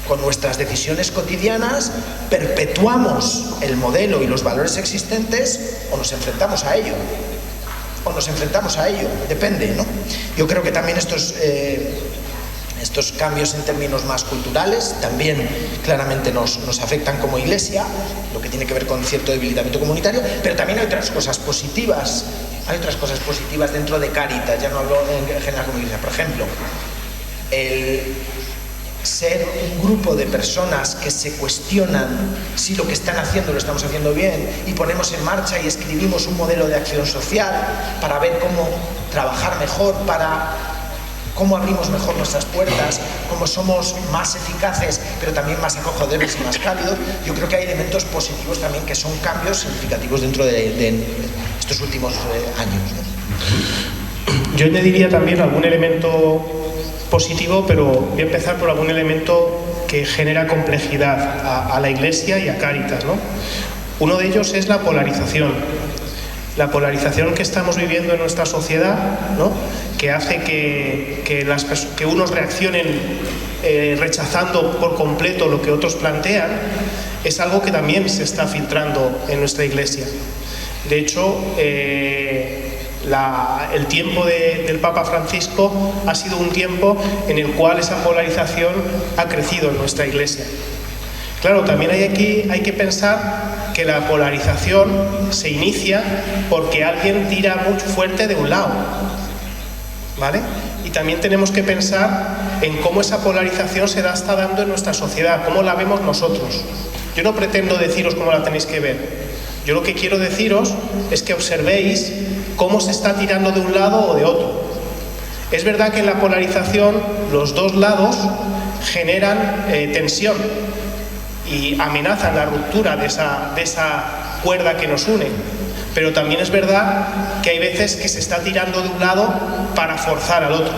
Con nuestras decisiones cotidianas perpetuamos el modelo y los valores existentes o nos enfrentamos a ello. Depende, ¿no? Yo creo que también estos cambios en términos más culturales también claramente nos afectan como Iglesia, lo que tiene que ver con cierto debilitamiento comunitario, pero también hay otras cosas positivas. Hay otras cosas positivas dentro de Cáritas, ya no hablo en general como Iglesia. Por ejemplo, el ser un grupo de personas que se cuestionan si lo que están haciendo lo estamos haciendo bien y ponemos en marcha y escribimos un modelo de acción social para ver cómo trabajar mejor, para cómo abrimos mejor nuestras puertas, cómo somos más eficaces, pero también más acogedores y más cálidos. Yo creo que hay elementos positivos también que son cambios significativos dentro de estos últimos años, ¿no? Yo añadiría también algún elemento positivo, pero voy a empezar por algún elemento que genera complejidad a la Iglesia y a Cáritas, ¿no? Uno de ellos es la polarización. La polarización que estamos viviendo en nuestra sociedad, ¿no? Que hace que unos reaccionen rechazando por completo lo que otros plantean, es algo que también se está filtrando en nuestra Iglesia. De hecho, el tiempo del Papa Francisco ha sido un tiempo en el cual esa polarización ha crecido en nuestra Iglesia. Claro, también hay que pensar que la polarización se inicia porque alguien tira muy fuerte de un lado, ¿vale? Y también tenemos que pensar en cómo esa polarización está dando en nuestra sociedad, cómo la vemos nosotros. Yo no pretendo deciros cómo la tenéis que ver. Yo lo que quiero deciros es que observéis cómo se está tirando de un lado o de otro. Es verdad que en la polarización los dos lados generan tensión y amenazan la ruptura de esa cuerda que nos une. Pero también es verdad que hay veces que se está tirando de un lado para forzar al otro.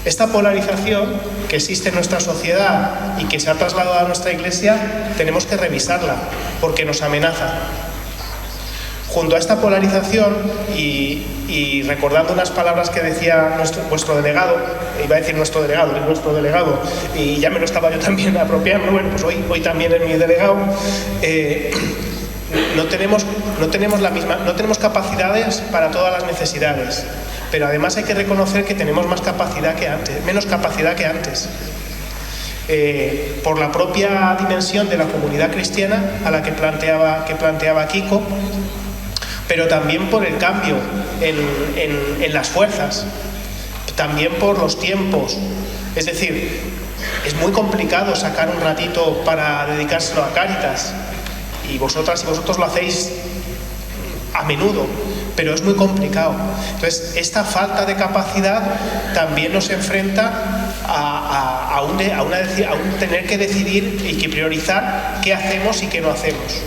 Esta polarización que existe en nuestra sociedad y que se ha trasladado a nuestra Iglesia, tenemos que revisarla, porque nos amenaza. Junto a esta polarización, y recordando unas palabras que decía vuestro delegado, iba a decir nuestro delegado, y ya me lo estaba yo también apropiando, bueno, pues hoy también es mi delegado, no tenemos capacidades para todas las necesidades, pero además hay que reconocer que tenemos menos capacidad que antes. Por la propia dimensión de la comunidad cristiana a la que planteaba Kiko, pero también por el cambio en las fuerzas, también por los tiempos. Es decir, es muy complicado sacar un ratito para dedicárselo a Cáritas, y vosotras y vosotros lo hacéis a menudo, pero es muy complicado. Entonces, esta falta de capacidad también nos enfrenta a un tener que decidir y que priorizar qué hacemos y qué no hacemos.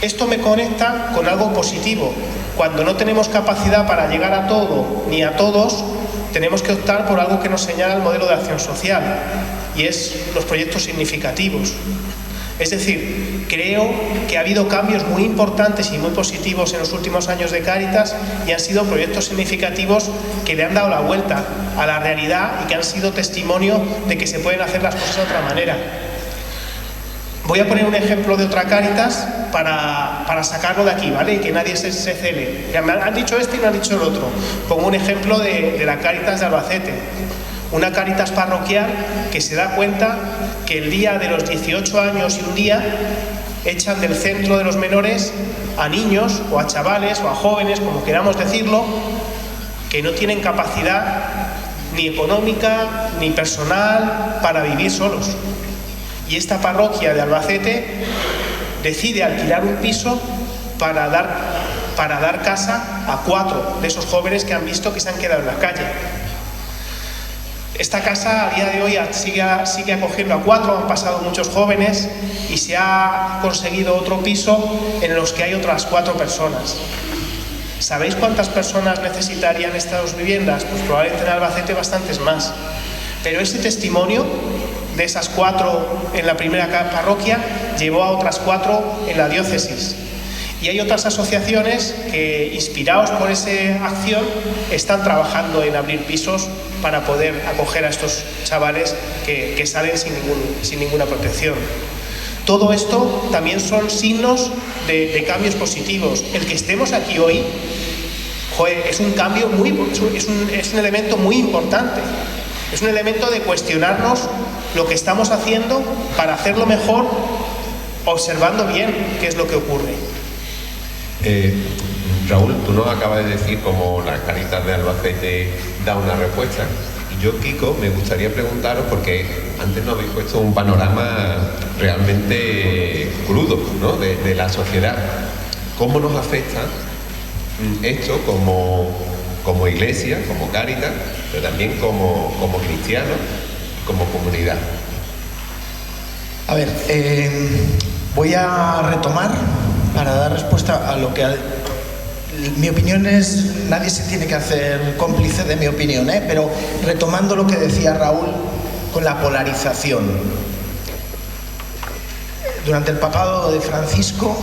Esto me conecta con algo positivo. Cuando no tenemos capacidad para llegar a todo ni a todos, tenemos que optar por algo que nos señala el modelo de acción social, y es los proyectos significativos. Es decir, creo que ha habido cambios muy importantes y muy positivos en los últimos años de Cáritas, y han sido proyectos significativos que le han dado la vuelta a la realidad y que han sido testimonio de que se pueden hacer las cosas de otra manera. Voy a poner un ejemplo de otra Cáritas para sacarlo de aquí, ¿vale? Y que nadie se cele. Me han dicho este y me han dicho el otro. Pongo un ejemplo de la Cáritas de Albacete. Una Cáritas parroquial que se da cuenta que el día de los 18 años y un día echan del centro de los menores a niños o a chavales o a jóvenes, como queramos decirlo, que no tienen capacidad ni económica ni personal para vivir solos. Y esta parroquia de Albacete decide alquilar un piso para dar casa a 4 de esos jóvenes que han visto que se han quedado en la calle. Esta casa a día de hoy sigue acogiendo a 4, han pasado muchos jóvenes y se ha conseguido otro piso en los que hay otras 4 personas. ¿Sabéis cuántas personas necesitarían estas viviendas? Pues probablemente en Albacete bastantes más. Pero ese testimonio de esas 4 en la primera parroquia llevó a otras 4 en la diócesis. Y hay otras asociaciones que, inspirados por esa acción, están trabajando en abrir pisos para poder acoger a estos chavales que salen sin ninguna protección. Todo esto también son signos de cambios positivos. El que estemos aquí hoy, es un cambio es un elemento muy importante. Es un elemento de cuestionarnos lo que estamos haciendo para hacerlo mejor, observando bien qué es lo que ocurre. Raúl, tú nos acabas de decir cómo la Cáritas de Albacete da una respuesta. Y yo, Kiko, me gustaría preguntaros, porque antes nos habéis puesto un panorama realmente crudo, ¿no?, de la sociedad. ¿Cómo nos afecta esto como iglesia, como Cáritas, pero también como cristianos, como comunidad? A ver, voy a retomar para dar respuesta a lo que... Mi opinión es, nadie se tiene que hacer cómplice de mi opinión, pero retomando lo que decía Raúl con la polarización. Durante el papado de Francisco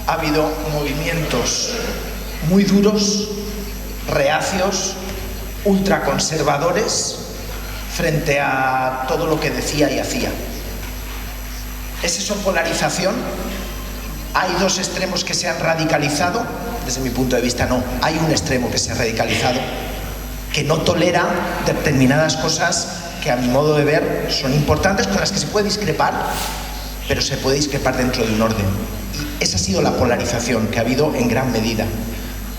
ha habido movimientos muy duros, reacios, ultraconservadores frente a todo lo que decía y hacía. ¿Es eso polarización? ¿Hay 2 extremos que se han radicalizado? Desde mi punto de vista, no. Hay un extremo que se ha radicalizado, que no tolera determinadas cosas que, a mi modo de ver, son importantes, con las que se puede discrepar, pero se puede discrepar dentro de un orden. Y esa ha sido la polarización que ha habido en gran medida.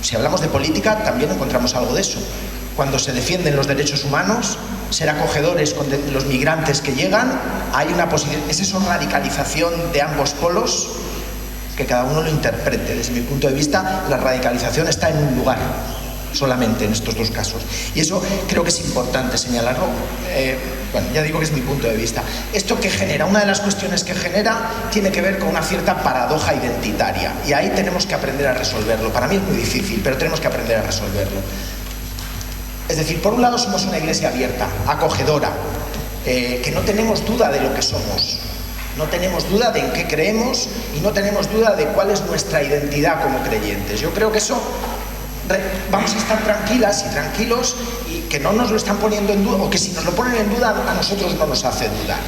Si hablamos de política, también encontramos algo de eso. Cuando se defienden los derechos humanos, ser acogedores con los migrantes que llegan, hay una posición. ¿Es eso radicalización de ambos polos? Que cada uno lo interprete. Desde mi punto de vista, la radicalización está en un lugar, solamente en estos 2 casos. Y eso creo que es importante señalarlo. Bueno, ya digo que es mi punto de vista. Esto que genera, una de las cuestiones que genera, tiene que ver con una cierta paradoja identitaria. Y ahí tenemos que aprender a resolverlo. Para mí es muy difícil, pero tenemos que aprender a resolverlo. Es decir, por un lado somos una iglesia abierta, acogedora, que no tenemos duda de lo que somos, no tenemos duda de en qué creemos y no tenemos duda de cuál es nuestra identidad como creyentes. Yo creo que eso vamos a estar tranquilas y tranquilos y que no nos lo están poniendo en duda, o que si nos lo ponen en duda a nosotros no nos hace dudar.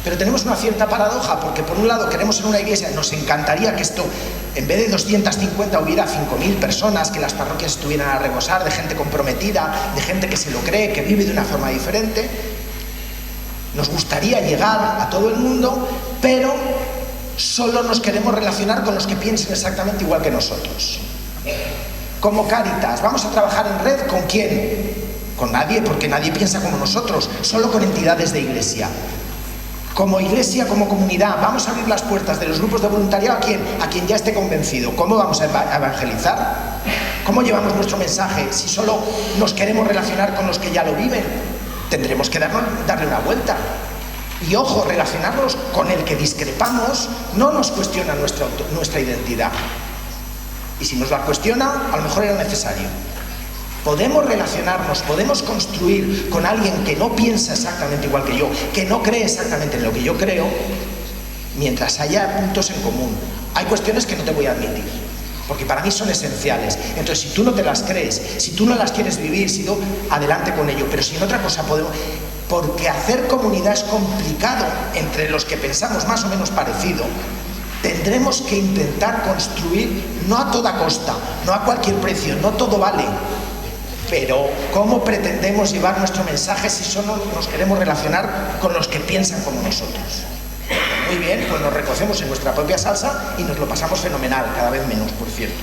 Pero tenemos una cierta paradoja, porque por un lado queremos ser una iglesia, nos encantaría que esto, en vez de 250 hubiera 5.000 personas, que las parroquias estuvieran a rebosar de gente comprometida, de gente que se lo cree, que vive de una forma diferente. Nos gustaría llegar a todo el mundo, pero solo nos queremos relacionar con los que piensen exactamente igual que nosotros. Como Cáritas, ¿vamos a trabajar en red con quién? Con nadie, porque nadie piensa como nosotros, solo con entidades de iglesia. Como iglesia, como comunidad, ¿vamos a abrir las puertas de los grupos de voluntariado a quién? A quien ya esté convencido. ¿Cómo vamos a evangelizar? ¿Cómo llevamos nuestro mensaje si solo nos queremos relacionar con los que ya lo viven? Tendremos que darle una vuelta. Y ojo, relacionarnos con el que discrepamos no nos cuestiona nuestra identidad. Y si nos la cuestiona, a lo mejor era necesario. Podemos relacionarnos, podemos construir con alguien que no piensa exactamente igual que yo, que no cree exactamente en lo que yo creo, mientras haya puntos en común. Hay cuestiones que no te voy a admitir, porque para mí son esenciales. Entonces, si tú no te las crees, si tú no las quieres vivir, si no, adelante con ello. Pero si en otra cosa podemos... Porque hacer comunidad es complicado entre los que pensamos más o menos parecido. Tendremos que intentar construir, no a toda costa, no a cualquier precio, no todo vale. Pero ¿cómo pretendemos llevar nuestro mensaje si solo nos queremos relacionar con los que piensan como nosotros? Muy bien, pues nos recocemos en nuestra propia salsa y nos lo pasamos fenomenal, cada vez menos, por cierto.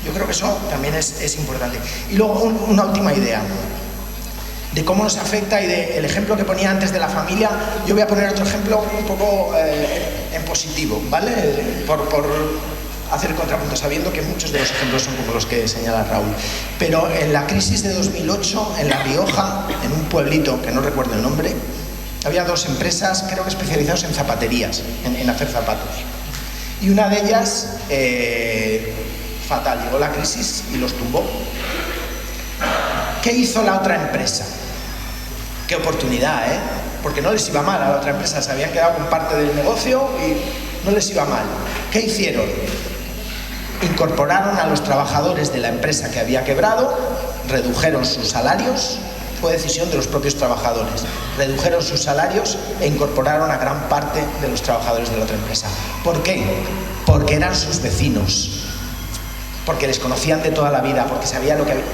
Yo creo que eso también es importante. Y luego una última idea de cómo nos afecta y del ejemplo que ponía antes de la familia. Yo voy a poner otro ejemplo un poco en positivo, ¿vale? Por hacer el contrapunto, sabiendo que muchos de los ejemplos son como los que señala Raúl. Pero en la crisis de 2008, en La Rioja, en un pueblito que no recuerdo el nombre, había dos empresas, creo que especializadas en zapaterías, en hacer zapatos. Y una de ellas, fatal, llegó la crisis y los tumbó. ¿Qué hizo la otra empresa? Qué oportunidad, ¿eh? Porque no les iba mal a la otra empresa, se habían quedado con parte del negocio y no les iba mal. ¿Qué hicieron? Incorporaron a los trabajadores de la empresa que había quebrado, redujeron sus salarios, fue decisión de los propios trabajadores, redujeron sus salarios e incorporaron a gran parte de los trabajadores de la otra empresa. ¿Por qué? Porque eran sus vecinos, porque les conocían de toda la vida, porque sabían lo que había.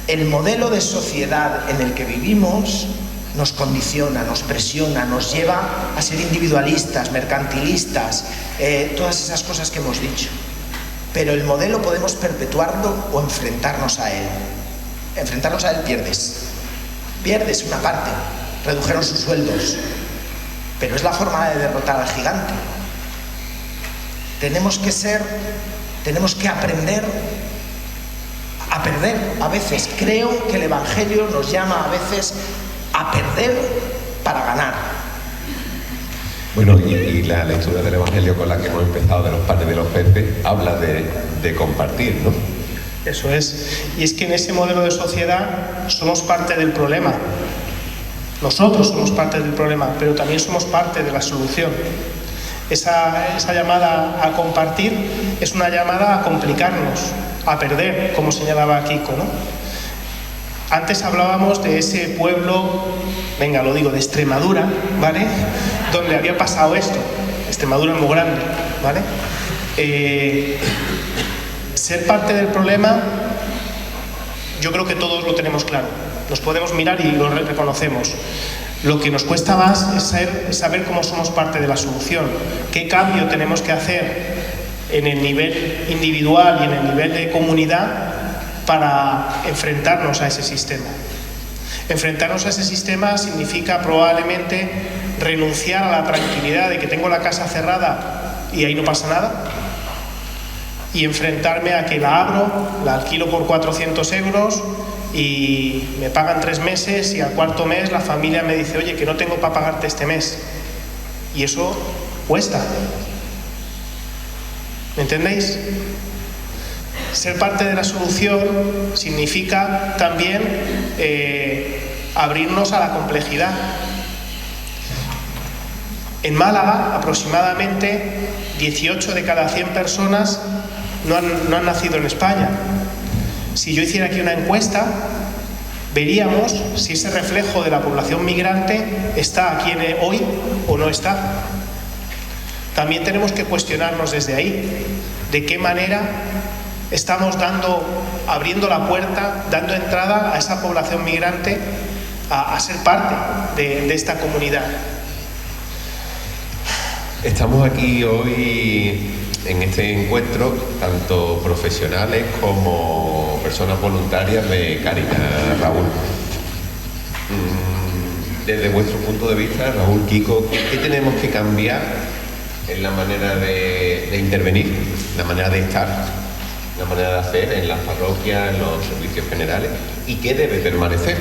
El modelo de sociedad en el que vivimos nos condiciona, nos presiona, nos lleva a ser individualistas, mercantilistas, todas esas cosas que hemos dicho. Pero el modelo podemos perpetuarlo o enfrentarnos a él. Enfrentarnos a él pierdes una parte, redujeron sus sueldos, pero es la forma de derrotar al gigante. Tenemos que aprender a perder a veces. Creo que el Evangelio nos llama a veces a perder para ganar. Bueno, y la lectura del Evangelio con la que hemos empezado, de los panes de los peces, habla de compartir, ¿no? Eso es. Y es que en ese modelo de sociedad somos parte del problema. Nosotros somos parte del problema, pero también somos parte de la solución. Esa llamada a compartir es una llamada a complicarnos, a perder, como señalaba Kiko, ¿no? Antes hablábamos de ese pueblo, venga, lo digo, de Extremadura, ¿vale? Donde había pasado esto. Extremadura es muy grande, ¿vale? Ser parte del problema, yo creo que todos lo tenemos claro. Nos podemos mirar y lo reconocemos. Lo que nos cuesta más es saber cómo somos parte de la solución. ¿Qué cambio tenemos que hacer en el nivel individual y en el nivel de comunidad para enfrentarnos a ese sistema? Enfrentarnos a ese sistema significa probablemente renunciar a la tranquilidad de que tengo la casa cerrada y ahí no pasa nada, y enfrentarme a que la abro, la alquilo por 400 euros y me pagan 3 meses y al cuarto mes la familia me dice, oye, que no tengo para pagarte este mes. Y eso cuesta. ¿Me entendéis? ser parte de la solución significa también abrirnos a la complejidad. En Málaga, aproximadamente 18 de cada 100 personas no han nacido en España. Si yo hiciera aquí una encuesta, veríamos si ese reflejo de la población migrante está aquí hoy o no está. También tenemos que cuestionarnos desde ahí, de qué manera estamos abriendo la puerta, dando entrada a esa población migrante a ser parte de esta comunidad. Estamos aquí hoy en este encuentro, tanto profesionales como personas voluntarias de Cáritas. Raúl, desde vuestro punto de vista, Raúl, Kiko, ¿qué tenemos que cambiar en la manera de intervenir, la manera de estar, la manera de hacer en las parroquias, en los servicios generales? ¿Y qué debe permanecer?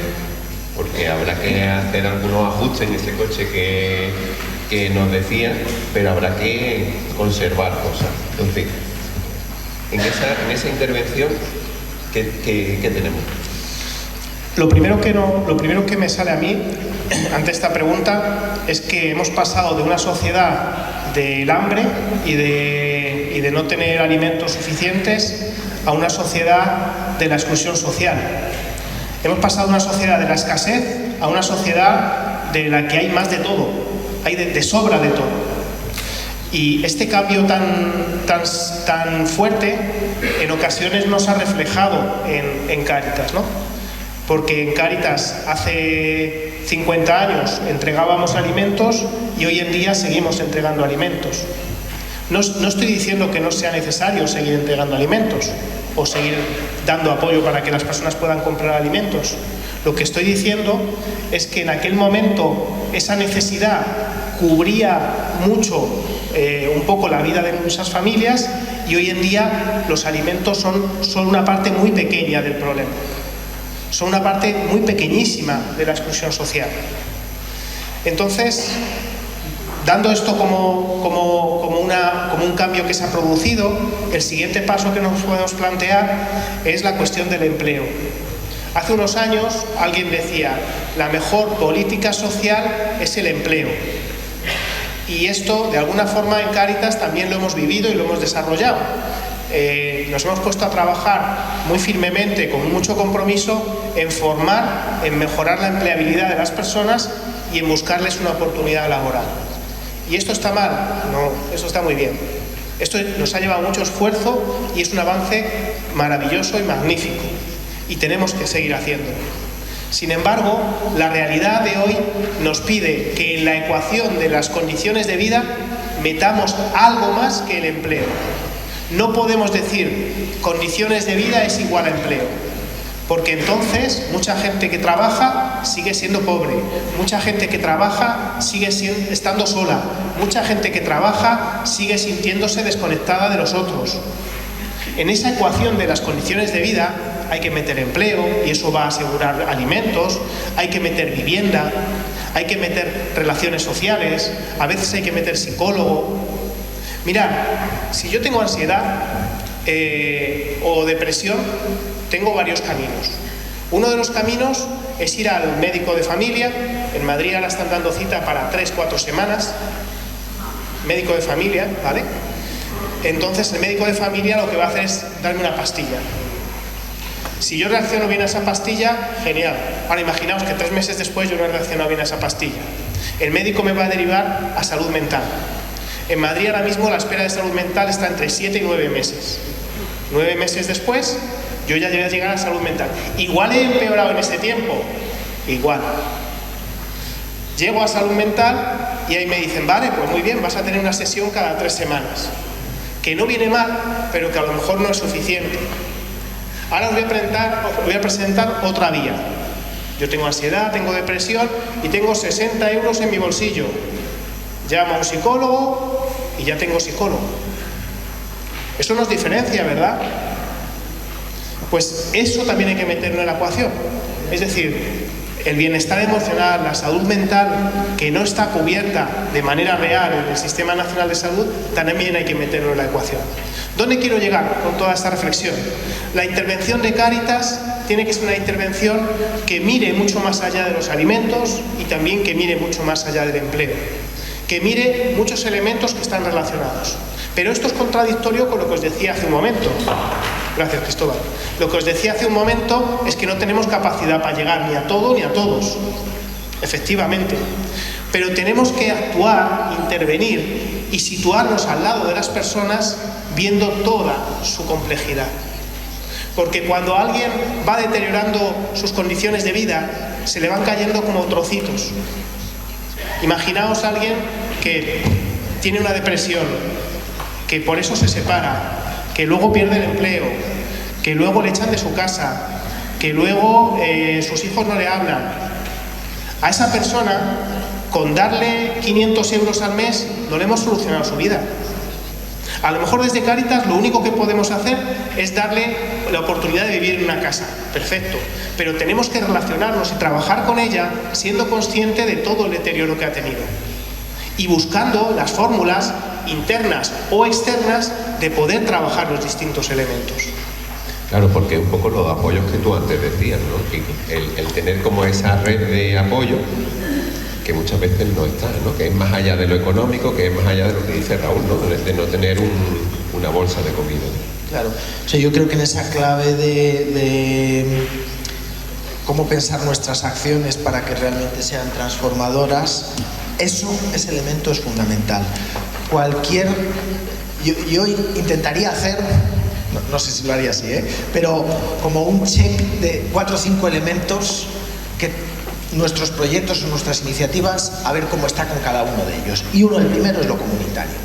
Porque habrá que hacer algunos ajustes en ese coche que nos decían, pero habrá que conservar cosas. Entonces, en esa intervención, ¿qué tenemos? Lo primero que me sale a mí ante esta pregunta es que hemos pasado de una sociedad del hambre y de no tener alimentos suficientes a una sociedad de la exclusión social. Hemos pasado de una sociedad de la escasez a una sociedad de la que hay más de todo, hay de sobra de todo. Y este cambio tan fuerte en ocasiones nos ha reflejado en Cáritas, ¿no? Porque en Cáritas hace 50 años entregábamos alimentos y hoy en día seguimos entregando alimentos. No estoy diciendo que no sea necesario seguir entregando alimentos o seguir dando apoyo para que las personas puedan comprar alimentos. Lo que estoy diciendo es que en aquel momento esa necesidad cubría mucho, un poco la vida de muchas familias, y hoy en día los alimentos son una parte muy pequeña del problema. Son una parte muy pequeñísima de la exclusión social. Entonces, dando esto como un cambio que se ha producido, el siguiente paso que nos podemos plantear es la cuestión del empleo. Hace unos años alguien decía, la mejor política social es el empleo. Y esto, de alguna forma, en Cáritas también lo hemos vivido y lo hemos desarrollado. Nos hemos puesto a trabajar muy firmemente, con mucho compromiso, en formar, en mejorar la empleabilidad de las personas y en buscarles una oportunidad laboral. ¿Y esto está mal? No, eso está muy bien. Esto nos ha llevado mucho esfuerzo y es un avance maravilloso y magnífico. Y tenemos que seguir haciéndolo. Sin embargo, la realidad de hoy nos pide que en la ecuación de las condiciones de vida metamos algo más que el empleo. No podemos decir condiciones de vida es igual a empleo, porque entonces mucha gente que trabaja sigue siendo pobre, mucha gente que trabaja sigue estando sola, mucha gente que trabaja sigue sintiéndose desconectada de los otros. En esa ecuación de las condiciones de vida hay que meter empleo, y eso va a asegurar alimentos, hay que meter vivienda, hay que meter relaciones sociales, a veces hay que meter psicólogo. Mirad, si yo tengo ansiedad o depresión, tengo varios caminos. Uno de los caminos es ir al médico de familia. En Madrid ahora están dando cita para 3-4 semanas. Médico de familia, ¿vale? Entonces el médico de familia lo que va a hacer es darme una pastilla. Si yo reacciono bien a esa pastilla, genial. Ahora imaginaos que 3 meses después yo no he reaccionado bien a esa pastilla. El médico me va a derivar a salud mental. En Madrid ahora mismo la espera de salud mental está entre 7 y 9 meses. 9 meses después, yo ya voy a llegar a salud mental. Igual he empeorado en ese tiempo. Igual. Llego a salud mental y ahí me dicen, vale, pues muy bien, vas a tener una sesión cada 3 semanas. Que no viene mal, pero que a lo mejor no es suficiente. Ahora os voy a presentar otra vía. Yo tengo ansiedad, tengo depresión y tengo 60 euros en mi bolsillo. Llamo a un psicólogo y ya tengo psicólogo. Eso nos diferencia, ¿verdad? Pues eso también hay que meterlo en la ecuación. Es decir, el bienestar emocional, la salud mental, que no está cubierta de manera real en el Sistema Nacional de Salud, también hay que meterlo en la ecuación. ¿Dónde quiero llegar con toda esta reflexión? La intervención de Cáritas tiene que ser una intervención que mire mucho más allá de los alimentos y también que mire mucho más allá del empleo, que mire muchos elementos que están relacionados. Pero esto es contradictorio con lo que os decía hace un momento. Gracias, Cristóbal. Lo que os decía hace un momento es que no tenemos capacidad para llegar ni a todo ni a todos. Efectivamente. Pero tenemos que actuar, intervenir y situarnos al lado de las personas viendo toda su complejidad. Porque cuando alguien va deteriorando sus condiciones de vida, se le van cayendo como trocitos. Imaginaos a alguien que tiene una depresión, que por eso se separa, que luego pierde el empleo, que luego le echan de su casa, que luego sus hijos no le hablan. A esa persona, con darle 500 euros al mes, no le hemos solucionado su vida. A lo mejor desde Cáritas lo único que podemos hacer es darle la oportunidad de vivir en una casa. Perfecto. Pero tenemos que relacionarnos y trabajar con ella siendo consciente de todo el deterioro que ha tenido. Y buscando las fórmulas internas o externas de poder trabajar los distintos elementos. Claro, porque un poco los apoyos que tú antes decías, ¿no? Que el tener como esa red de apoyo que muchas veces no está, ¿no? Que es más allá de lo económico, que es más allá de lo que dice Raúl, ¿no? De no tener una bolsa de comida. Claro, o sea, yo creo que en esa clave de cómo pensar nuestras acciones para que realmente sean transformadoras, ese elemento es fundamental. Yo intentaría hacer, no sé si lo haría así, pero como un check de 4 o 5 elementos que nuestros proyectos o nuestras iniciativas, a ver cómo está con cada uno de ellos. Y el primero es lo comunitario.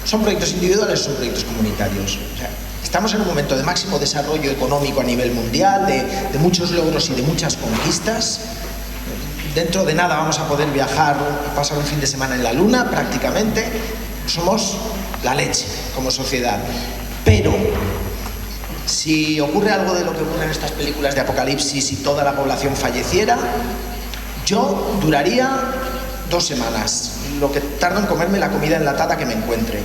¿Son proyectos individuales o son proyectos comunitarios? O sea, estamos en un momento de máximo desarrollo económico a nivel mundial, de muchos logros y de muchas conquistas. Dentro de nada vamos a poder viajar y pasar un fin de semana en la Luna, prácticamente. Somos la leche como sociedad. Pero si ocurre algo de lo que ocurre en estas películas de apocalipsis y toda la población falleciera, yo duraría 2 semanas, lo que tardo en comerme la comida enlatada que me encuentre.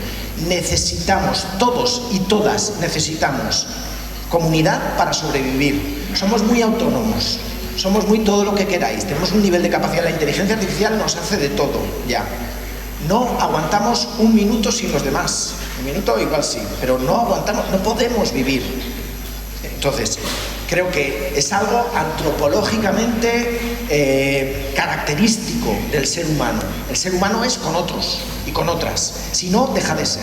Necesitamos, todos y todas necesitamos comunidad para sobrevivir. Somos muy autónomos, somos muy todo lo que queráis, tenemos un nivel de capacidad, la inteligencia artificial nos hace de todo, ya. No aguantamos un minuto sin los demás, un minuto igual sí, pero no aguantamos, no podemos vivir. Entonces, creo que es algo antropológicamente característico del ser humano. El ser humano es con otros y con otras, si no, deja de ser.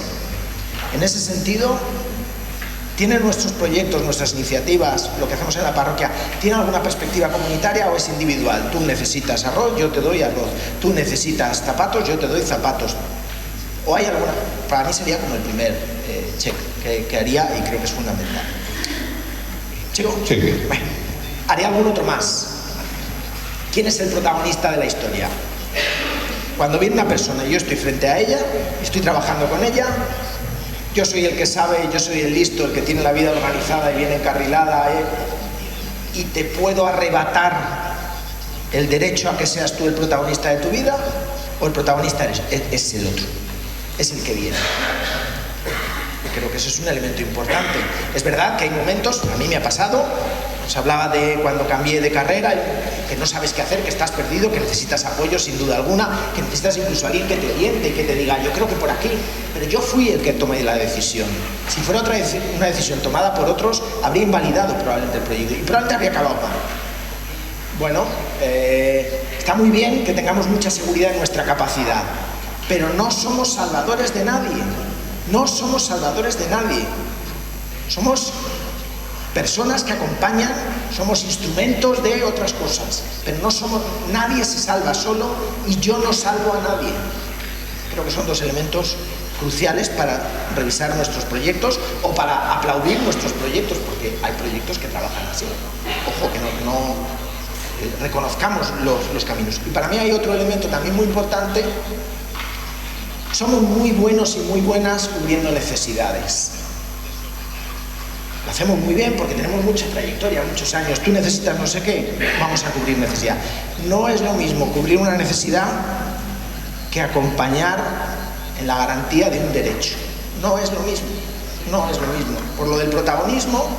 En ese sentido, ¿tienen nuestros proyectos, nuestras iniciativas, lo que hacemos en la parroquia, tiene alguna perspectiva comunitaria o es individual? Tú necesitas arroz, yo te doy arroz. Tú necesitas zapatos, yo te doy zapatos. ¿O hay alguna? Para mí sería como el primer check que haría y creo que es fundamental. ¿Chico? Sí. Bueno, haré algún otro más. ¿Quién es el protagonista de la historia? Cuando viene una persona y yo estoy frente a ella, estoy trabajando con ella, yo soy el que sabe, yo soy el listo, el que tiene la vida organizada y bien encarrilada, y te puedo arrebatar el derecho a que seas tú el protagonista de tu vida, o el protagonista es el otro, es el que viene. Creo que eso es un elemento importante. Es verdad que hay momentos, a mí me ha pasado, os hablaba de cuando cambié de carrera, que no sabes qué hacer, que estás perdido, que necesitas apoyo sin duda alguna, que necesitas incluso alguien que te oriente y que te diga, yo creo que por aquí, pero yo fui el que tomé la decisión. Si fuera una decisión tomada por otros, habría invalidado probablemente el proyecto y probablemente habría acabado mal. Bueno, está muy bien que tengamos mucha seguridad en nuestra capacidad, pero no somos salvadores de nadie. No somos salvadores de nadie. Somos personas que acompañan, somos instrumentos de otras cosas, pero no somos, nadie se salva solo y yo no salvo a nadie. Creo que son 2 elementos cruciales para revisar nuestros proyectos o para aplaudir nuestros proyectos, porque hay proyectos que trabajan así. Ojo, que no reconozcamos los caminos. Y para mí hay otro elemento también muy importante. Somos muy buenos y muy buenas cubriendo necesidades. lo hacemos muy bien porque tenemos mucha trayectoria, muchos años. Tú necesitas no sé qué, vamos a cubrir necesidad. No es lo mismo cubrir una necesidad que acompañar en la garantía de un derecho. No es lo mismo, no es lo mismo. Por lo del protagonismo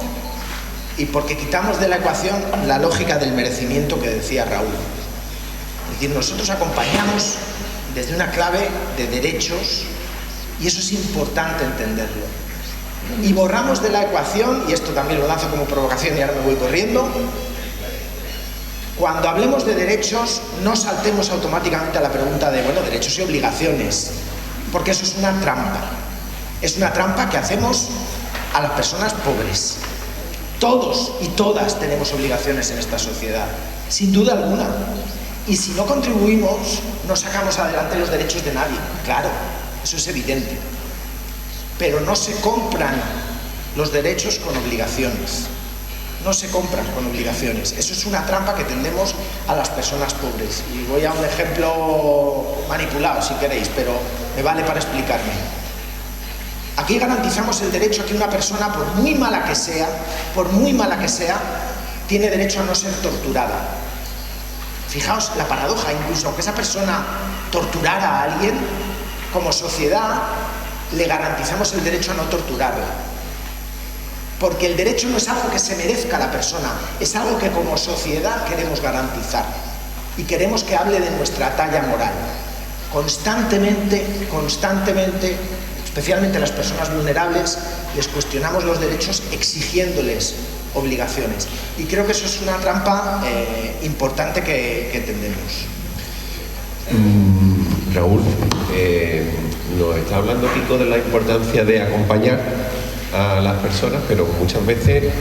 y porque quitamos de la ecuación la lógica del merecimiento que decía Raúl. Es decir, nosotros acompañamos desde una clave de derechos y eso es importante entenderlo. Y borramos de la ecuación, y esto también lo lanzo como provocación y ahora me voy corriendo, cuando hablemos de derechos no saltemos automáticamente a la pregunta de, bueno, derechos y obligaciones, porque eso es una trampa. Es una trampa que hacemos a las personas pobres. Todos y todas tenemos obligaciones en esta sociedad, sin duda alguna. Y si no contribuimos, no sacamos adelante los derechos de nadie. Claro, eso es evidente. Pero no se compran los derechos con obligaciones. No se compran con obligaciones. Eso es una trampa que tendemos a las personas pobres. Y voy a un ejemplo manipulado, si queréis, pero me vale para explicarme. Aquí garantizamos el derecho a que una persona, por muy mala que sea, tiene derecho a no ser torturada. Fijaos la paradoja, incluso aunque esa persona torturara a alguien, como sociedad le garantizamos el derecho a no torturarla. Porque el derecho no es algo que se merezca a la persona, es algo que como sociedad queremos garantizar y queremos que hable de nuestra talla moral. Constantemente, especialmente las personas vulnerables, les cuestionamos los derechos exigiéndoles obligaciones. Y creo que eso es una trampa importante que entendemos. Raúl, nos está hablando Kiko de la importancia de acompañar a las personas, pero muchas veces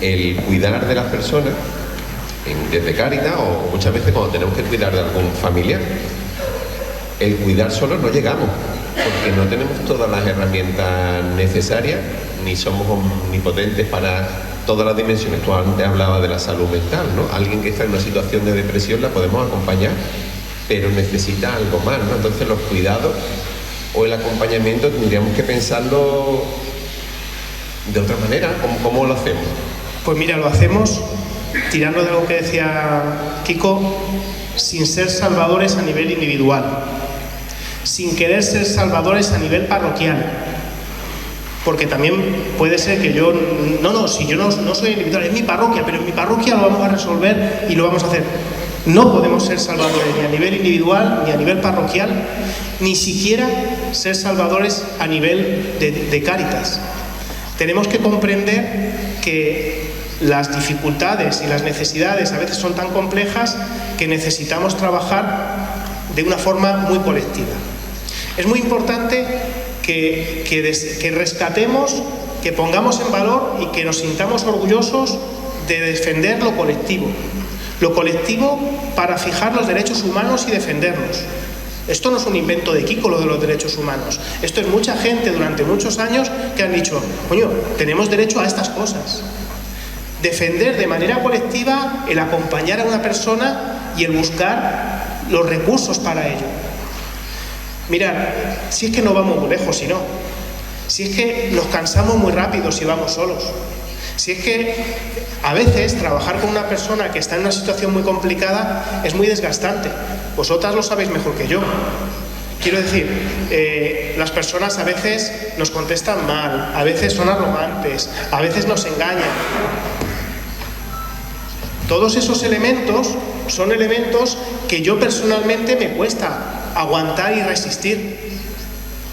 el cuidar de las personas desde Cáritas o muchas veces cuando tenemos que cuidar de algún familiar, el cuidar solo no llegamos porque no tenemos todas las herramientas necesarias ni somos omnipotentes para todas las dimensiones. Tú antes hablabas de la salud mental, ¿no? Alguien que está en una situación de depresión la podemos acompañar, pero necesita algo más, ¿no? Entonces los cuidados o el acompañamiento tendríamos que pensarlo de otra manera. ¿Cómo lo hacemos? Pues mira, lo hacemos tirando de algo que decía Kiko, sin ser salvadores a nivel individual, sin querer ser salvadores a nivel parroquial, porque también puede ser que yo no soy individual, es mi parroquia, pero en mi parroquia lo vamos a resolver y lo vamos a hacer. No podemos ser salvadores ni a nivel individual, ni a nivel parroquial, ni siquiera ser salvadores a nivel de Cáritas. Tenemos que comprender que las dificultades y las necesidades a veces son tan complejas que necesitamos trabajar de una forma muy colectiva. Es muy importante que rescatemos, que pongamos en valor y que nos sintamos orgullosos de defender lo colectivo. Lo colectivo para fijar los derechos humanos y defenderlos. Esto no es un invento de Kiko, lo de los derechos humanos. Esto es mucha gente durante muchos años que han dicho, coño, tenemos derecho a estas cosas. Defender de manera colectiva el acompañar a una persona y el buscar los recursos para ello. Mirad, si es que no vamos muy lejos, si es que nos cansamos muy rápido si vamos solos. Si es que a veces trabajar con una persona que está en una situación muy complicada es muy desgastante. Vosotras lo sabéis mejor que yo. Quiero decir, las personas a veces nos contestan mal, a veces son arrogantes, a veces nos engañan. Todos esos elementos son elementos que yo personalmente me cuesta aguantar y resistir.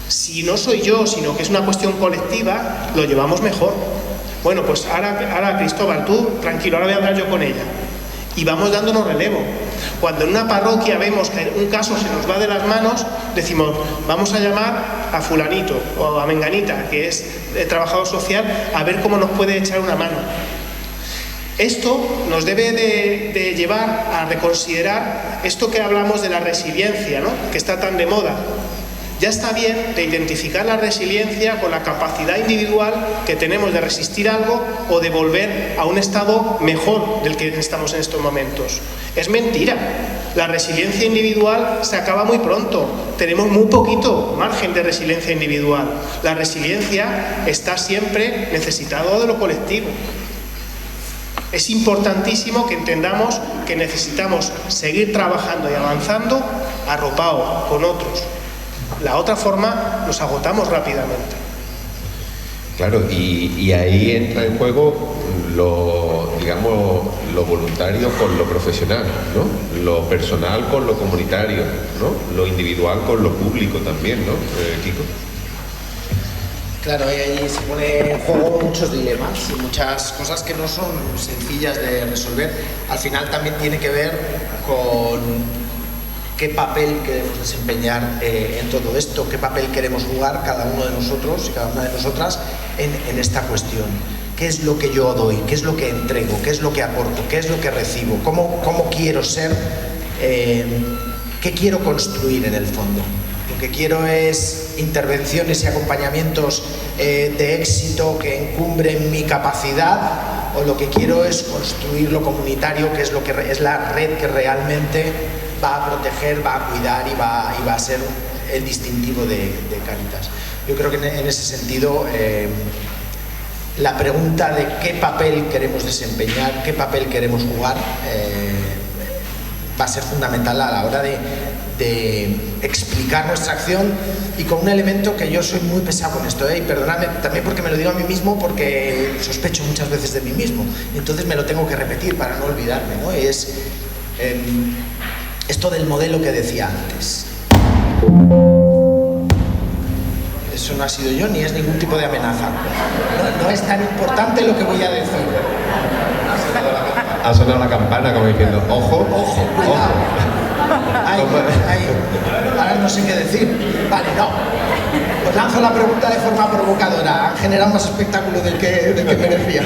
Si no soy yo, sino que es una cuestión colectiva, lo llevamos mejor. Bueno, pues ahora Cristóbal, tú tranquilo, ahora voy a hablar yo con ella. Y vamos dándonos relevo. Cuando en una parroquia vemos que un caso se nos va de las manos, decimos, vamos a llamar a fulanito o a menganita, que es trabajador social, a ver cómo nos puede echar una mano. Esto nos debe de llevar a reconsiderar esto que hablamos de la resiliencia, ¿no? Que está tan de moda. Ya está bien de identificar la resiliencia con la capacidad individual que tenemos de resistir algo o de volver a un estado mejor del que estamos en estos momentos. Es mentira. La resiliencia individual se acaba muy pronto. Tenemos muy poquito margen de resiliencia individual. La resiliencia está siempre necesitada de lo colectivo. Es importantísimo que entendamos que necesitamos seguir trabajando y avanzando arropados con otros. La otra forma nos agotamos rápidamente. Claro, y ahí entra en juego lo voluntario con lo profesional, ¿no? Lo personal con lo comunitario, ¿no? Lo individual con lo público también, ¿no? Kiko. Claro, ahí se pone en juego muchos dilemas y muchas cosas que no son sencillas de resolver. Al final también tiene que ver con qué papel queremos desempeñar en todo esto, qué papel queremos jugar cada uno de nosotros y cada una de nosotras en esta cuestión. ¿Qué es lo que yo doy? ¿Qué es lo que entrego? ¿Qué es lo que aporto? ¿Qué es lo que recibo? ¿Cómo quiero ser? ¿Qué quiero construir en el fondo? Lo que quiero es intervenciones y acompañamientos de éxito que encumbren mi capacidad, o lo que quiero es construir lo comunitario, que es lo que es la red que realmente va a proteger, va a cuidar y va a ser el distintivo de Cáritas. Yo creo que en ese sentido la pregunta de qué papel queremos desempeñar, qué papel queremos jugar, va a ser fundamental a la hora de explicar nuestra acción, y con un elemento que yo soy muy pesado con esto, y perdonadme también porque me lo digo a mí mismo, porque sospecho muchas veces de mí mismo, entonces me lo tengo que repetir para no olvidarme, ¿no? Y es esto del modelo que decía antes. Eso no ha sido yo, ni es ningún tipo de amenaza. No es tan importante lo que voy a decir. Ha sonado la campana como diciendo, ojo, ojo, cuidado. Ahora no sé qué decir. Vale, no. Os lanzo la pregunta de forma provocadora. Han generado más espectáculo del que merecía.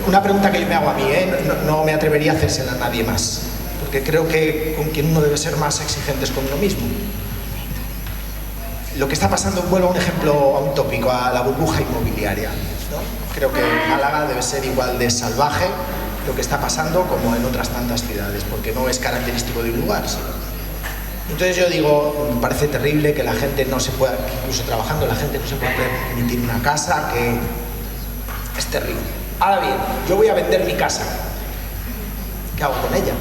Una pregunta que yo me hago a mí, no me atrevería a hacérsela a nadie más, porque creo que con quien uno debe ser más exigente es con uno mismo. Lo que está pasando, vuelvo a un ejemplo, a un tópico, a la burbuja inmobiliaria, ¿no? Creo que en Málaga debe ser igual de salvaje lo que está pasando como en otras tantas ciudades, porque no es característico de un lugar, ¿sí? Entonces yo digo, me parece terrible que la gente no se pueda, incluso trabajando, la gente no se pueda permitir una casa, que es terrible. Ahora bien, yo voy a vender mi casa. ¿Qué hago con ella?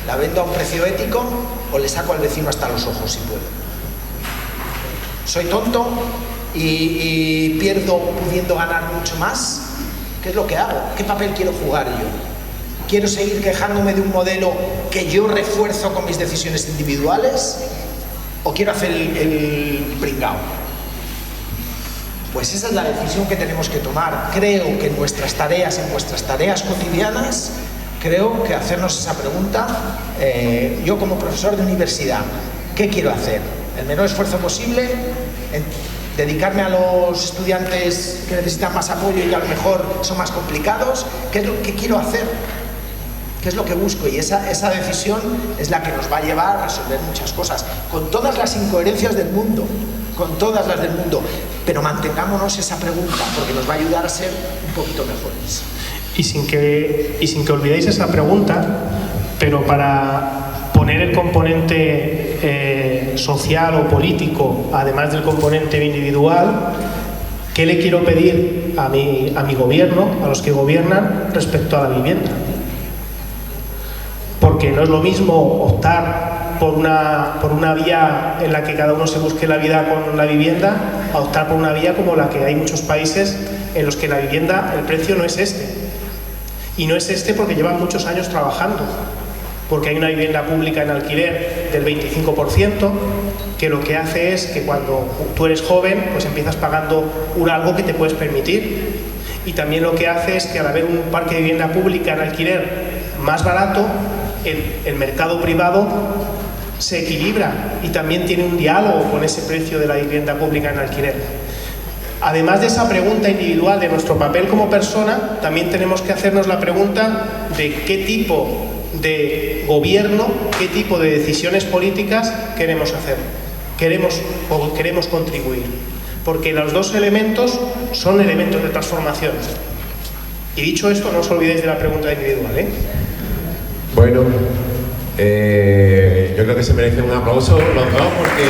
¿La vendo a un precio ético o le saco al vecino hasta los ojos si puedo? ¿Soy tonto y pierdo pudiendo ganar mucho más? ¿Qué es lo que hago? ¿Qué papel quiero jugar yo? ¿Quiero seguir quejándome de un modelo que yo refuerzo con mis decisiones individuales? ¿O quiero hacer el pringao? Pues esa es la decisión que tenemos que tomar. Creo que en vuestras tareas cotidianas, creo que hacernos esa pregunta, yo como profesor de universidad, ¿qué quiero hacer? El menor esfuerzo posible, dedicarme a los estudiantes que necesitan más apoyo y a lo mejor son más complicados. ¿Qué es lo que quiero hacer? ¿Qué es lo que busco? Y esa decisión es la que nos va a llevar a resolver muchas cosas, con todas las incoherencias del mundo, con todas las del mundo, pero mantengámonos esa pregunta, porque nos va a ayudar a ser un poquito mejores. Y sin que olvidéis esa pregunta, pero para poner el componente social o político, además del componente individual, ¿qué le quiero pedir a mi gobierno, a los que gobiernan, respecto a la vivienda? Porque no es lo mismo optar por una vía en la que cada uno se busque la vida con la vivienda, a optar por una vía como la que hay en muchos países en los que la vivienda, el precio no es este. Y no es este porque llevan muchos años trabajando, porque hay una vivienda pública en alquiler del 25%, que lo que hace es que cuando tú eres joven, pues empiezas pagando algo que te puedes permitir. Y también lo que hace es que al haber un parque de vivienda pública en alquiler más barato, el mercado privado se equilibra y también tiene un diálogo con ese precio de la vivienda pública en alquiler. Además de esa pregunta individual de nuestro papel como persona, también tenemos que hacernos la pregunta de qué tipo de gobierno, qué tipo de decisiones políticas queremos hacer, queremos contribuir. Porque los dos elementos son elementos de transformación. Y dicho esto, no os olvidéis de la pregunta individual, ¿eh? Bueno, yo creo que se merece un aplauso los dos porque